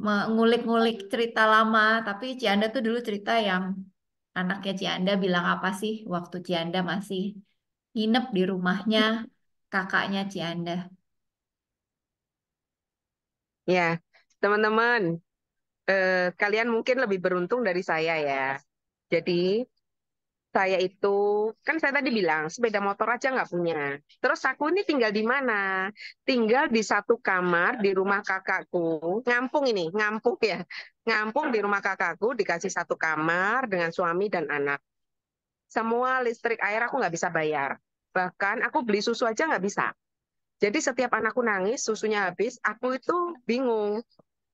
mengulik-ngulik cerita lama, tapi Cianda tuh dulu cerita yang anaknya Cianda bilang apa sih waktu Cianda masih nginep di rumahnya kakaknya Cianda. Ya, teman-teman, kalian mungkin lebih beruntung dari saya ya. Jadi saya itu, kan saya tadi bilang, sepeda motor aja nggak punya. Terus aku ini tinggal di mana? Tinggal di satu kamar di rumah kakakku. Ngampung ini, ngampung ya. Ngampung di rumah kakakku, dikasih satu kamar dengan suami dan anak. Semua listrik air aku nggak bisa bayar. Bahkan aku beli susu aja nggak bisa. Jadi setiap anakku nangis, susunya habis, aku itu bingung.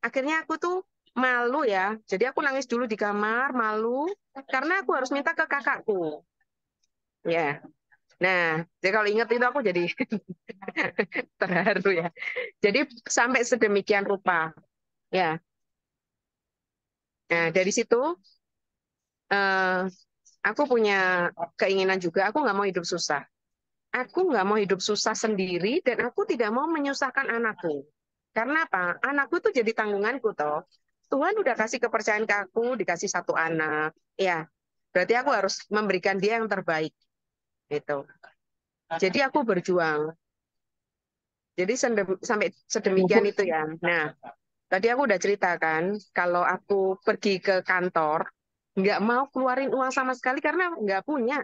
Akhirnya aku tuh malu ya. Jadi aku nangis dulu di kamar, malu. Karena aku harus minta ke kakakku. Ya, nah, jadi kalau ingat itu aku jadi terharu ya. Jadi sampai sedemikian rupa. Ya, nah dari situ eh, aku punya keinginan juga. Aku nggak mau hidup susah. Aku nggak mau hidup susah sendiri dan aku tidak mau menyusahkan anakku. Karena apa? Anakku tuh jadi tanggunganku toh. Tuhan udah kasih kepercayaan ke aku, dikasih satu anak. Ya, berarti aku harus memberikan dia yang terbaik. Gitu. Jadi aku berjuang. Jadi sampai sedemikian itu ya. Nah, tadi aku udah ceritakan kalau aku pergi ke kantor, nggak mau keluarin uang sama sekali karena nggak punya.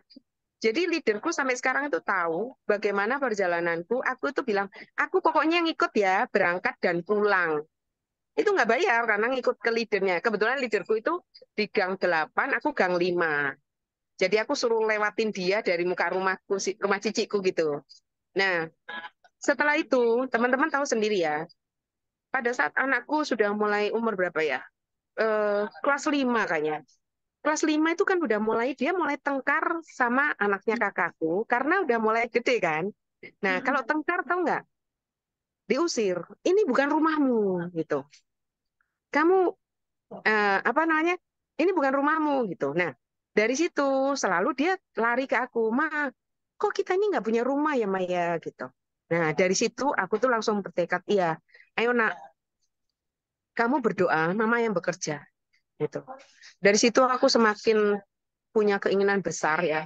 Jadi leaderku sampai sekarang itu tahu bagaimana perjalananku. Aku itu bilang, aku pokoknya ngikut ya, berangkat dan pulang. Itu nggak bayar karena ngikut ke leadernya. Kebetulan leaderku itu di gang 8, aku gang 5. Jadi aku suruh lewatin dia dari muka rumahku, rumah ciciku gitu. Nah, setelah itu, teman-teman tahu sendiri ya, pada saat anakku sudah mulai umur berapa ya? Kelas 5 kayaknya. Kelas 5 itu kan udah mulai, dia mulai tengkar sama anaknya kakakku, karena udah mulai gede kan. Nah, kalau tengkar tahu nggak? Diusir. Ini bukan rumahmu, gitu. Kamu, apa namanya? Ini bukan rumahmu, gitu. Nah, dari situ selalu dia lari ke aku, Ma, kok kita ini nggak punya rumah ya, Maya, gitu. Nah, dari situ aku tuh langsung bertekad, iya, ayo nak, kamu berdoa, mama yang bekerja. Gitu. Dari situ aku semakin punya keinginan besar ya.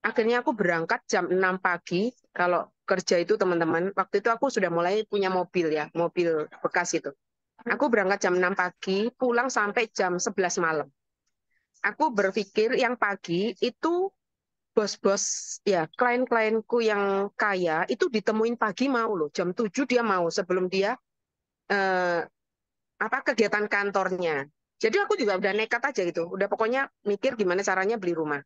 Akhirnya aku berangkat jam 6 pagi. Kalau kerja itu teman-teman, waktu itu aku sudah mulai punya mobil ya, mobil bekas itu. Aku berangkat jam 6 pagi, pulang sampai jam 11 malam. Aku berpikir yang pagi itu bos-bos ya, klien-klienku yang kaya itu ditemuin pagi mau loh, jam 7 dia mau sebelum dia eh, apa kegiatan kantornya. Jadi aku juga udah nekat aja gitu. Udah pokoknya mikir gimana caranya beli rumah.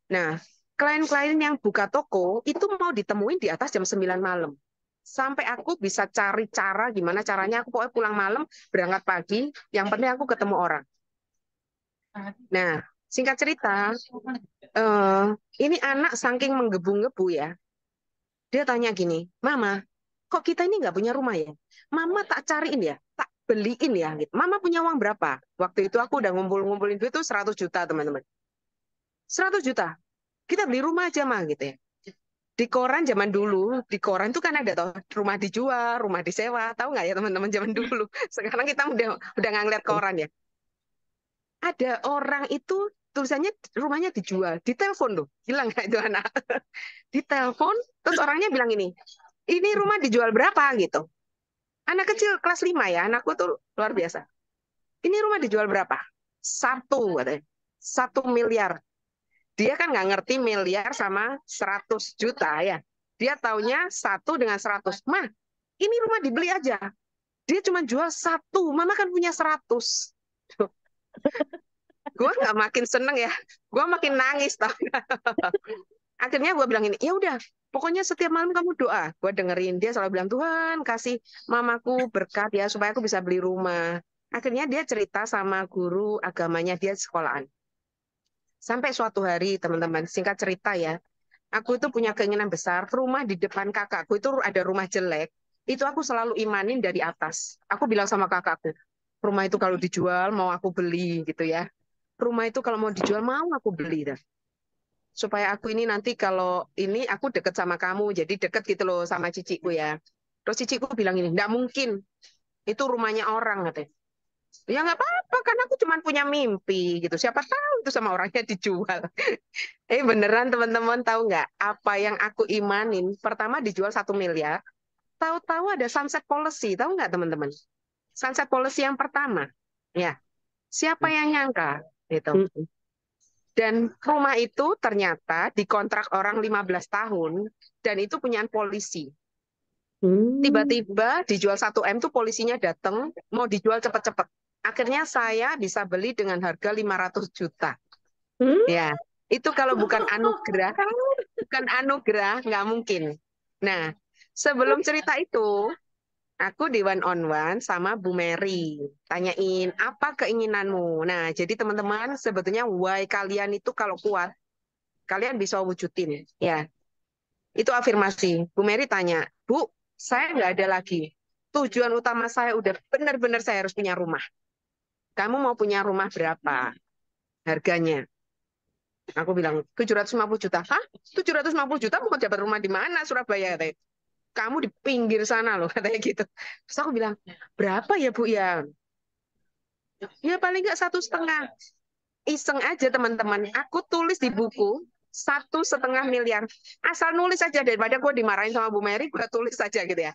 Nah, klien-klien yang buka toko itu mau ditemuin di atas jam 9 malam. Sampai aku bisa cari cara gimana caranya aku pokoknya pulang malam, berangkat pagi, yang penting aku ketemu orang. Nah, singkat cerita, eh, ini anak saking menggebu-gebu ya. Dia tanya gini, Mama, kok kita ini nggak punya rumah ya? Mama tak cariin ya, tak beliin ya. Gitu. Mama punya uang berapa? Waktu itu aku udah ngumpulin duit tuh 100 juta, teman-teman. 100 juta. Kita beli rumah aja, mah gitu ya. Di koran zaman dulu, di koran itu kan ada toh rumah dijual, rumah disewa. Tahu nggak ya teman-teman zaman dulu? Sekarang kita udah nggak ngeliat koran ya. Ada orang itu tulisannya rumahnya dijual, ditelepon loh. Hilang nggak itu anak? Ditelepon, terus orangnya bilang ini rumah dijual berapa gitu. Anak kecil kelas 5 ya, anakku tuh luar biasa. Ini rumah dijual berapa? Satu, katanya. 1 miliar. Dia kan nggak ngerti miliar sama 100 juta ya. Dia taunya satu dengan 100. Mah, ini rumah dibeli aja. Dia cuma jual satu. Mama kan punya 100. Gue nggak makin seneng ya. Gue makin nangis tau. Akhirnya gue bilang ini, ya udah, pokoknya setiap malam kamu doa. Gue dengerin dia selalu bilang Tuhan kasih mamaku berkat ya supaya aku bisa beli rumah. Akhirnya dia cerita sama guru agamanya dia di sekolahan. Sampai suatu hari teman-teman, singkat cerita ya, aku itu punya keinginan besar, rumah di depan kakakku itu ada rumah jelek, itu aku selalu imanin dari atas. Aku bilang sama kakakku, rumah itu kalau dijual mau aku beli gitu ya. Rumah itu kalau mau dijual mau aku beli dah supaya aku ini nanti kalau ini aku deket sama kamu, jadi deket gitu loh sama ciciku ya. Terus ciciku bilang ini, nggak mungkin, itu rumahnya orang katanya. Ya nggak apa-apa, karena aku cuma punya mimpi gitu. Siapa tahu itu sama orangnya dijual. Beneran teman-teman tahu nggak? Apa yang aku imanin, pertama dijual 1 miliar, tahu-tahu ada sunset policy, tahu nggak teman-teman? Sunset policy yang pertama, ya. Siapa yang nyangka? Gitu. Dan rumah itu ternyata dikontrak orang 15 tahun dan itu punyaan polisi. Tiba-tiba dijual 1 M tuh polisinya datang, mau dijual cepet-cepet. Akhirnya saya bisa beli dengan harga 500 juta. Ya, itu kalau bukan anugerah nggak mungkin. Nah, sebelum cerita itu, aku di one on one sama Bu Mary. Tanyain, apa keinginanmu? Nah, jadi teman-teman, sebetulnya why kalian itu kalau kuat, kalian bisa wujudin. Ya, itu afirmasi. Bu Mary tanya, Bu, saya nggak ada lagi. Tujuan utama saya udah benar-benar saya harus punya rumah. Kamu mau punya rumah berapa? Harganya. Aku bilang, 750 juta. Hah? 750 juta mau dapat rumah di mana? Surabaya, katanya. Kamu di pinggir sana loh, katanya gitu. Terus aku bilang, berapa ya Bu ya? Ya paling nggak 1,5. Iseng aja teman-teman. Aku tulis di buku 1,5 miliar. Asal nulis aja daripada gue dimarahin sama Bu Mary, gue tulis saja gitu ya.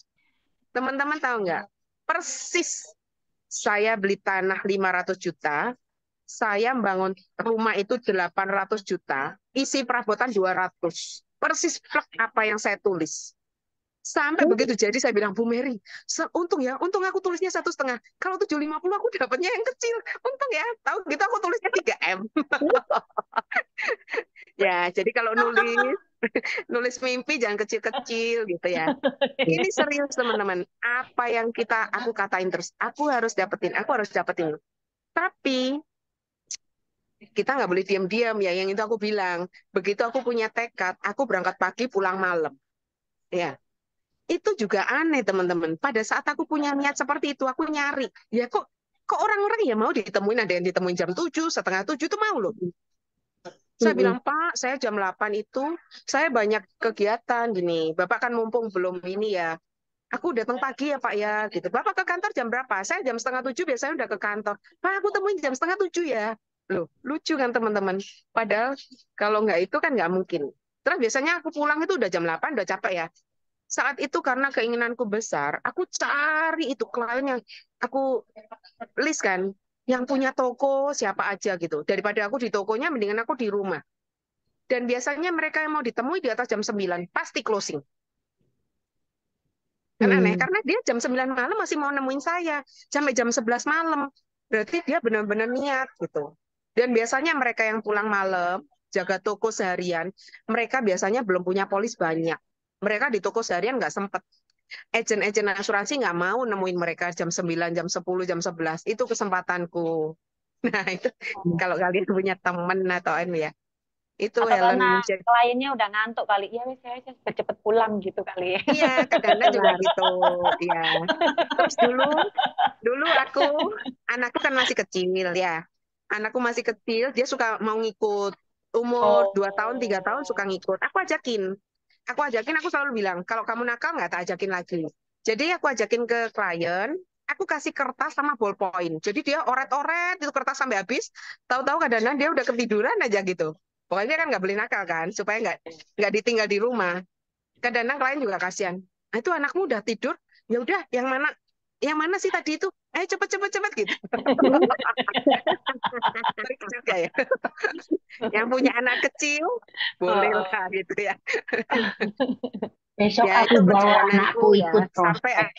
Teman-teman tahu nggak? Persis saya beli tanah 500 juta, saya membangun rumah itu 800 juta, isi perabotan 200. Persis plek apa yang saya tulis. Sampai begitu jadi saya bilang, Bu Mary, untung ya, untung aku tulisnya 1,5. Kalau 750 aku dapatnya yang kecil. Untung ya, tahu gitu aku tulisnya 3 M. Ya, jadi kalau nulis mimpi jangan kecil-kecil gitu ya. Ini serius teman-teman. Apa yang aku katain terus, aku harus dapetin. Tapi kita nggak boleh diam-diam ya. Yang itu aku bilang. Begitu aku punya tekad, aku berangkat pagi pulang malam. Ya, itu juga aneh teman-teman. Pada saat aku punya niat seperti itu, aku nyari. Ya kok orang-orang ya mau ditemuin, ada yang ditemuin jam 7, setengah 7 itu mau loh. Saya bilang, Pak, saya jam 8 itu, saya banyak kegiatan gini. Bapak kan mumpung belum ini ya. Aku datang pagi ya Pak ya, gitu. Bapak ke kantor jam berapa? Saya jam setengah 7 biasanya udah ke kantor. Pak, aku temuin jam setengah 7 ya. Loh, lucu kan teman-teman. Padahal kalau nggak itu kan nggak mungkin. Terus biasanya aku pulang itu udah jam 8, udah capek ya. Saat itu karena keinginanku besar, aku cari itu klien yang aku list kan, yang punya toko siapa aja gitu. Daripada aku di tokonya, mendingan aku di rumah. Dan biasanya mereka yang mau ditemui di atas jam 9, pasti closing. Kan aneh, karena dia jam 9 malam masih mau nemuin saya. Sampai jam 11 malam. Berarti dia benar-benar niat gitu. Dan biasanya mereka yang pulang malam, jaga toko seharian, mereka biasanya belum punya polis banyak. Mereka di toko seharian nggak sempet. Agen-agen asuransi nggak mau nemuin mereka jam 9, jam 10, jam 11. Itu kesempatanku. Nah, itu kalau kalian punya temen atau ini ya. Itu Atau Helen. karena kliennya udah ngantuk kali. Ya wes saya cepet-cepet pulang gitu kali ya. Iya, kadang-kadang juga gitu. Iya. Terus dulu anakku kan masih kecil ya. Anakku masih kecil, dia suka mau ngikut. Umur 2 tahun, 3 tahun suka ngikut. Aku selalu bilang, kalau kamu nakal nggak tak ajakin lagi. Jadi aku ajakin ke klien, aku kasih kertas sama ballpoint. Jadi dia oret-oret itu kertas sampai habis. Tahu-tahu kadang-kadang dia udah ketiduran aja gitu. Pokoknya kan nggak boleh nakal kan, supaya nggak ditinggal di rumah. Kadang-kadang klien juga kasihan. Nah, itu anakmu udah tidur, ya udah yang mana sih tadi itu? Cepet gitu. Trik juga ya. Yang punya anak kecil bolehlah gitu ya. Besok Ya aku itu bawa perjalananku anakku ya ikut sampai prospek.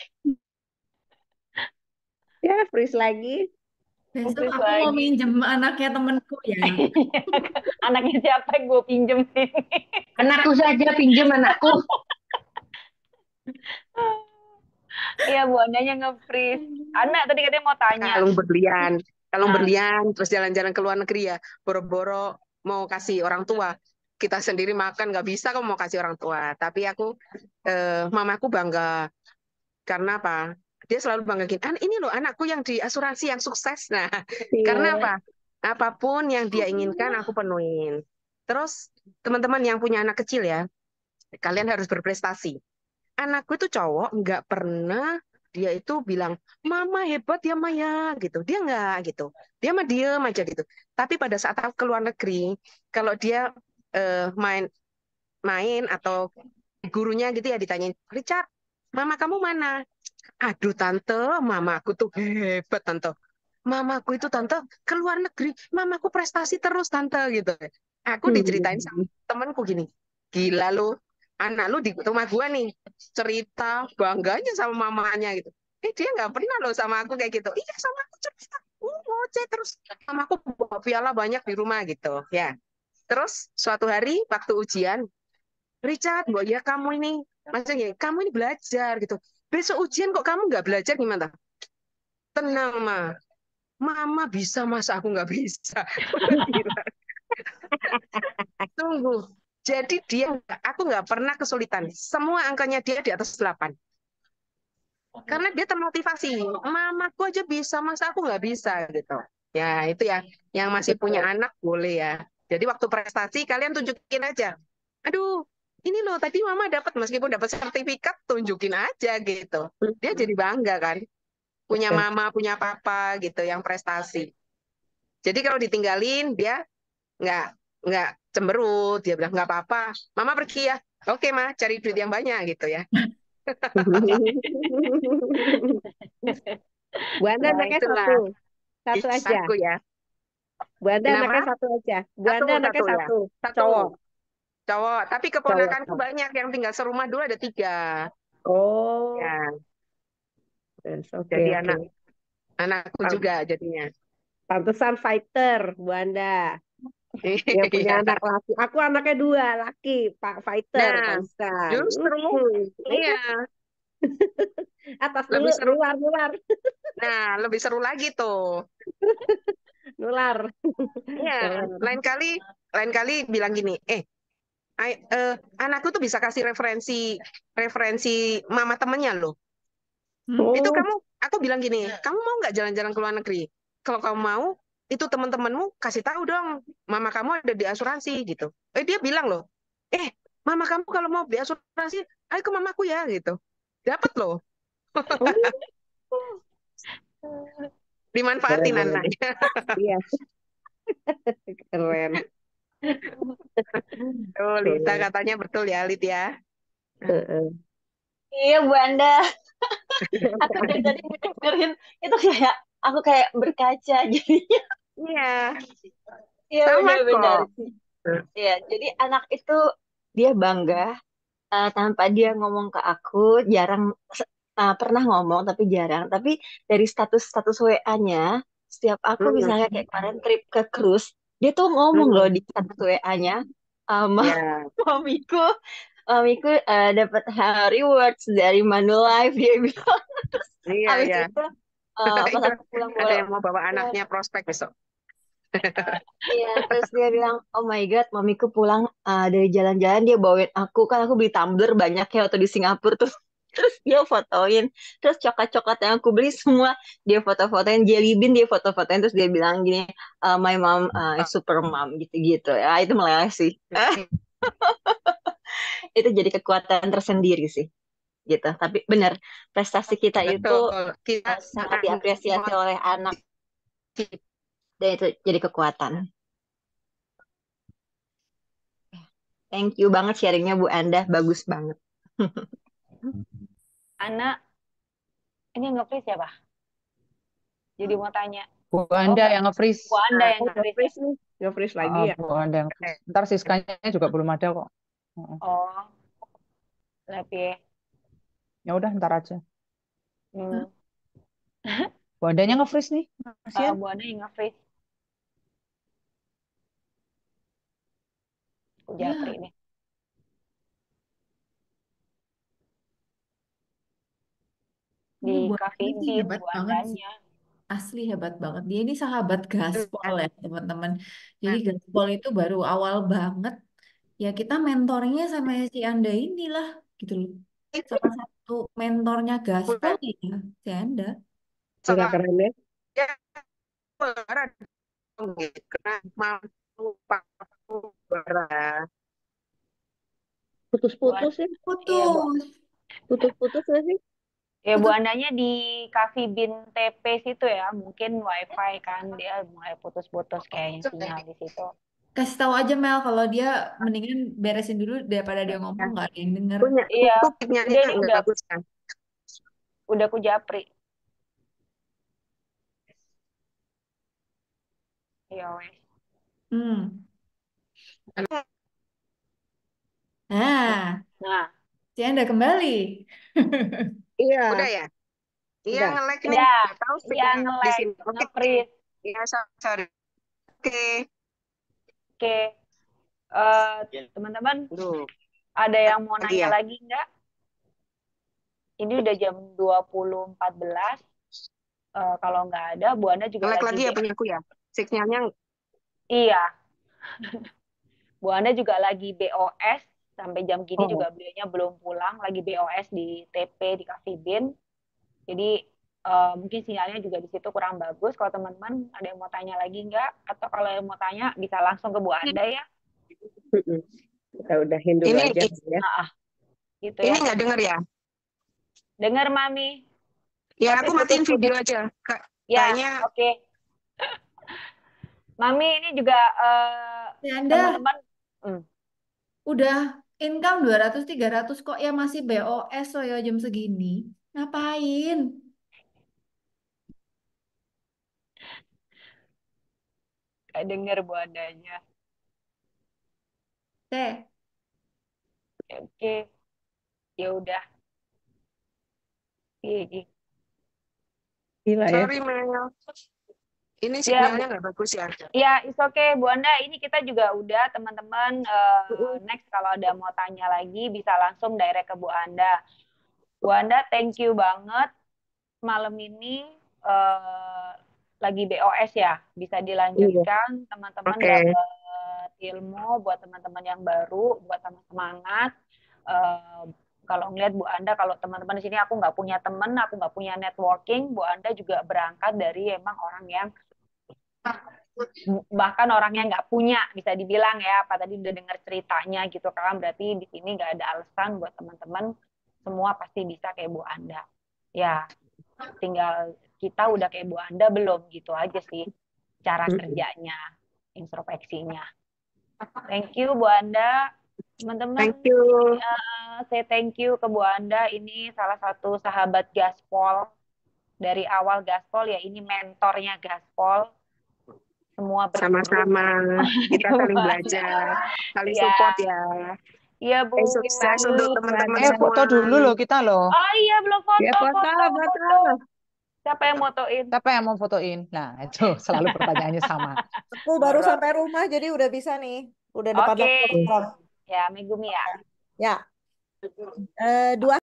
Ya, freeze lagi. Besok Terus aku mau lagi. minjem anaknya temenku ya. Anaknya siapa yang gue pinjem sih? Anakku saja, pinjam anakku. Iya, Bu Andanya nge-freeze. Anak tadi katanya mau tanya. kalung Nah, berlian terus jalan-jalan ke luar negeri ya, boro-boro mau kasih orang tua, kita sendiri makan nggak bisa, kamu mau kasih orang tua. Tapi mamaku bangga karena apa, dia selalu bangga gini, ini loh anakku yang di asuransi yang sukses. Nah, karena Iya. apa, apapun yang dia inginkan aku penuhin. Terus teman-teman yang punya anak kecil ya, kalian harus berprestasi. Anakku itu cowok, nggak pernah dia itu bilang, Mama hebat ya Maya, gitu. Dia nggak gitu. Dia mah diem aja gitu. Tapi pada saat aku ke luar negeri, kalau dia main atau gurunya gitu ya ditanyain, Richard, mama kamu mana? Aduh tante, mamaku tuh hebat tante. Mamaku itu tante ke luar negeri, mamaku prestasi terus tante gitu. Aku diceritain sama temanku gini, gila lu, anak lu di rumah gua nih, cerita bangganya sama mamanya gitu. Dia nggak pernah loh sama aku kayak gitu. Iya sama aku cerita, ngoceh terus. Mamaku bawa piala banyak di rumah gitu, ya. Terus suatu hari waktu ujian, Richard, Mbak ya kamu ini, maksudnya kamu ini belajar gitu. Besok ujian kok kamu nggak belajar gimana? Tenang, Ma. Mama bisa, masa aku nggak bisa. Gila. Tunggu. Jadi aku nggak pernah kesulitan. Semua angkanya dia di atas 8. Karena dia termotivasi. Mamaku aja bisa, masa aku nggak bisa gitu. Ya, itu ya. Yang masih punya anak boleh ya. Jadi waktu prestasi kalian tunjukin aja. Aduh, ini loh tadi mama dapat, meskipun dapat sertifikat, tunjukin aja gitu. Dia jadi bangga kan. Punya mama, punya papa gitu yang prestasi. Jadi kalau ditinggalin dia nggak nggak cemberut, dia bilang nggak apa-apa, mama pergi ya, oke ma, cari duit yang banyak gitu ya. Bu Anda Ya anaknya itulah satu aja. aku ya. Bu Anda anaknya Kenapa? satu aja. Bu Anda anaknya Satu ya. satu, Satu cowok, cowok, tapi cowok. keponakanku banyak yang tinggal serumah dulu ada 3 Oh, ya. yes, oke Jadi oke. anakku juga jadinya. Pantesan fighter, Bu Anda. Yang punya Iya. anak laki. Aku anaknya 2, laki, Pak Fighter, Nah, pantesan. justru iya Atas dulu, lebih seru. nular. Nah, lebih seru lagi tuh. Nular. Iya, lain kali bilang gini, anakku tuh bisa kasih referensi mama temennya loh. Itu Oh, aku bilang gini, kamu mau nggak jalan-jalan ke luar negeri? Kalau kamu mau, itu teman-temanmu kasih tahu dong, mama kamu ada di asuransi gitu. Dia bilang loh, mama kamu kalau mau di asuransi, ayo ke mamaku ya gitu. Dapat loh, dimanfaatin keren. anaknya. Iya, keren. Oh, Lita katanya betul ya, Lit ya. Heeh. Iya Bu Anda, aku dari tadi dengerin itu kayak aku kayak berkaca jadinya. Iya, Iya sama benar-benar. kok. Iya, jadi anak itu dia bangga tanpa dia ngomong ke aku, jarang pernah ngomong tapi jarang. Tapi dari status-status WA-nya, setiap aku misalnya kayak kemarin trip ke cruise, dia tuh ngomong loh di status WA-nya, Ya, mamiku, mamiku dapat rewards dari Manulife dia bilang. iya, Habis ya. itu pas Itu aku pulang ada bola, yang mau bawa anaknya prospek besok. iya, terus dia bilang, oh my God, mamiku pulang dari jalan-jalan dia bawain aku, kan aku beli tumbler banyak ya waktu di Singapura tuh. Terus dia fotoin, terus coklat-coklat yang aku beli semua dia foto-fotoin, jelly bean dia foto-fotoin, terus dia bilang gini, my mom is super mom gitu-gitu. Ya itu meleleh sih. Itu jadi kekuatan tersendiri sih, gitu. Tapi benar, prestasi kita itu Betul. Kita sangat diapresiasi oleh anak dan itu jadi kekuatan. Thank you banget sharingnya Bu Anda, bagus banget. Ana, ini nge-freeze ya, Pak? Jadi mau tanya. Bu Anda yang nge-freeze. Bu Anda yang Oh, nge-freeze ya? nge-freeze nih. Nge-freeze lagi ya. Bu Anda yang nge-freeze. Ntar Siskanya juga belum ada kok. Oh, lebih. Ya udah ntar aja. Hmm. Bu Andanya nge-freeze nih. Kasihan. Bu Anda yang nge-freeze. Japri nih. Di Ini Bu Cafe Anda sih Bean, hebat Bu banget sih. Andanya. Asli hebat banget. Dia ini sahabat gaspol ya, teman-teman. Jadi gaspol itu baru awal banget. Ya kita mentornya sama si Anda inilah, gitu loh. Salah satu mentornya gaspol ya, si Anda. Gila keren ya. Ya, karena mampu bara. Putus-putus ya. Iya, Bu. Putus. Putus-putus nggak sih? Ya, Bu Putus. Andanya di Cafe Bean TP situ ya. Mungkin wifi kan dia mulai putus-putus kayaknya sinyal di situ. Kasih tahu aja Mel kalau dia mendingan beresin dulu daripada dia ngomong nggak ada yang denger. Punya Iya, sinyalnya udah nih nggak udah bagus kan. Udah aku japri. Ya wes. Hmm. Nah, Nah, Cianda kembali. Iya, Udah ya? Iya udah. nge-lag nih. udah. Nggak tahu Iya, signal di nge-lag, sini. Oke. nge-freeze. Ya, sorry. Oke. Oke. Teman-teman, Duh, ada yang mau lagi nanya ya. lagi nggak? Ini udah jam 20.14. Kalau nggak ada, Bu Anda juga Nge-lag lagi lagi ya punyaku ya. Signalnya. Iya, Bu Anda juga lagi BOS. Sampai jam gini Oh. juga beliaunya belum pulang. Lagi BOS di TP, di Cafe Bean. Jadi mungkin sinyalnya juga di situ kurang bagus. Kalau teman-teman ada yang mau tanya lagi nggak? Atau kalau yang mau tanya bisa langsung ke Bu Anda ya. Mm-mm. Kita udahin dulu Ini aja ya. Nah, gitu ini ya. nggak denger ya? Dengar Mami. Ya Tapi aku matiin putus-putus. video aja. Ya, Kayaknya oke. Mami ini juga Cianda, teman-teman. udah income 200-300 kok ya masih BOS loh ya jam segini. Ngapain? Gak denger Bu Andanya. Teh, Oke, ya udah. Iya. Gila ya. sorry Mel. Ini Ya, Bu. signalnya nggak bagus ya. Ya, it's okay Bu Anda. Ini kita juga udah teman-teman. Next kalau ada mau tanya lagi bisa langsung direct ke Bu Anda. Bu Anda, thank you banget. Malam ini lagi BOS ya, bisa Iya. dilanjutkan. Teman-teman Oke. dapat ilmu buat teman-teman yang baru, buat sama semangat. Kalau ngeliat Bu Anda, kalau teman-teman di sini aku nggak punya teman, aku nggak punya networking, Bu Anda juga berangkat dari emang orang yang bahkan orangnya nggak punya, bisa dibilang ya, apa tadi udah dengar ceritanya gitu kan, berarti di sini nggak ada alasan buat teman-teman semua pasti bisa kayak Bu Anda. Ya, tinggal kita udah kayak Bu Anda belum, gitu aja sih cara Mm-mm. kerjanya, introspeksinya. Thank you Bu Anda. Teman-teman, Thank you. saya thank you ke Bu Anda. Ini salah satu sahabat Gaspol. Dari awal Gaspol ya, ini mentornya Gaspol. Semua berguru. Sama-sama. Kita Bu saling Anda. belajar. Saling Ya, support ya. iya Bu. Sukses untuk teman-teman semua. foto dulu loh kita loh. Oh iya, belum Ya foto. foto. Siapa yang motoin? Siapa yang mau fotoin? Nah, itu selalu pertanyaannya sama. Aku baru sampai rumah jadi udah bisa nih. Udah depan Oke. laptop. Ya, Megumi ya. Ya. 2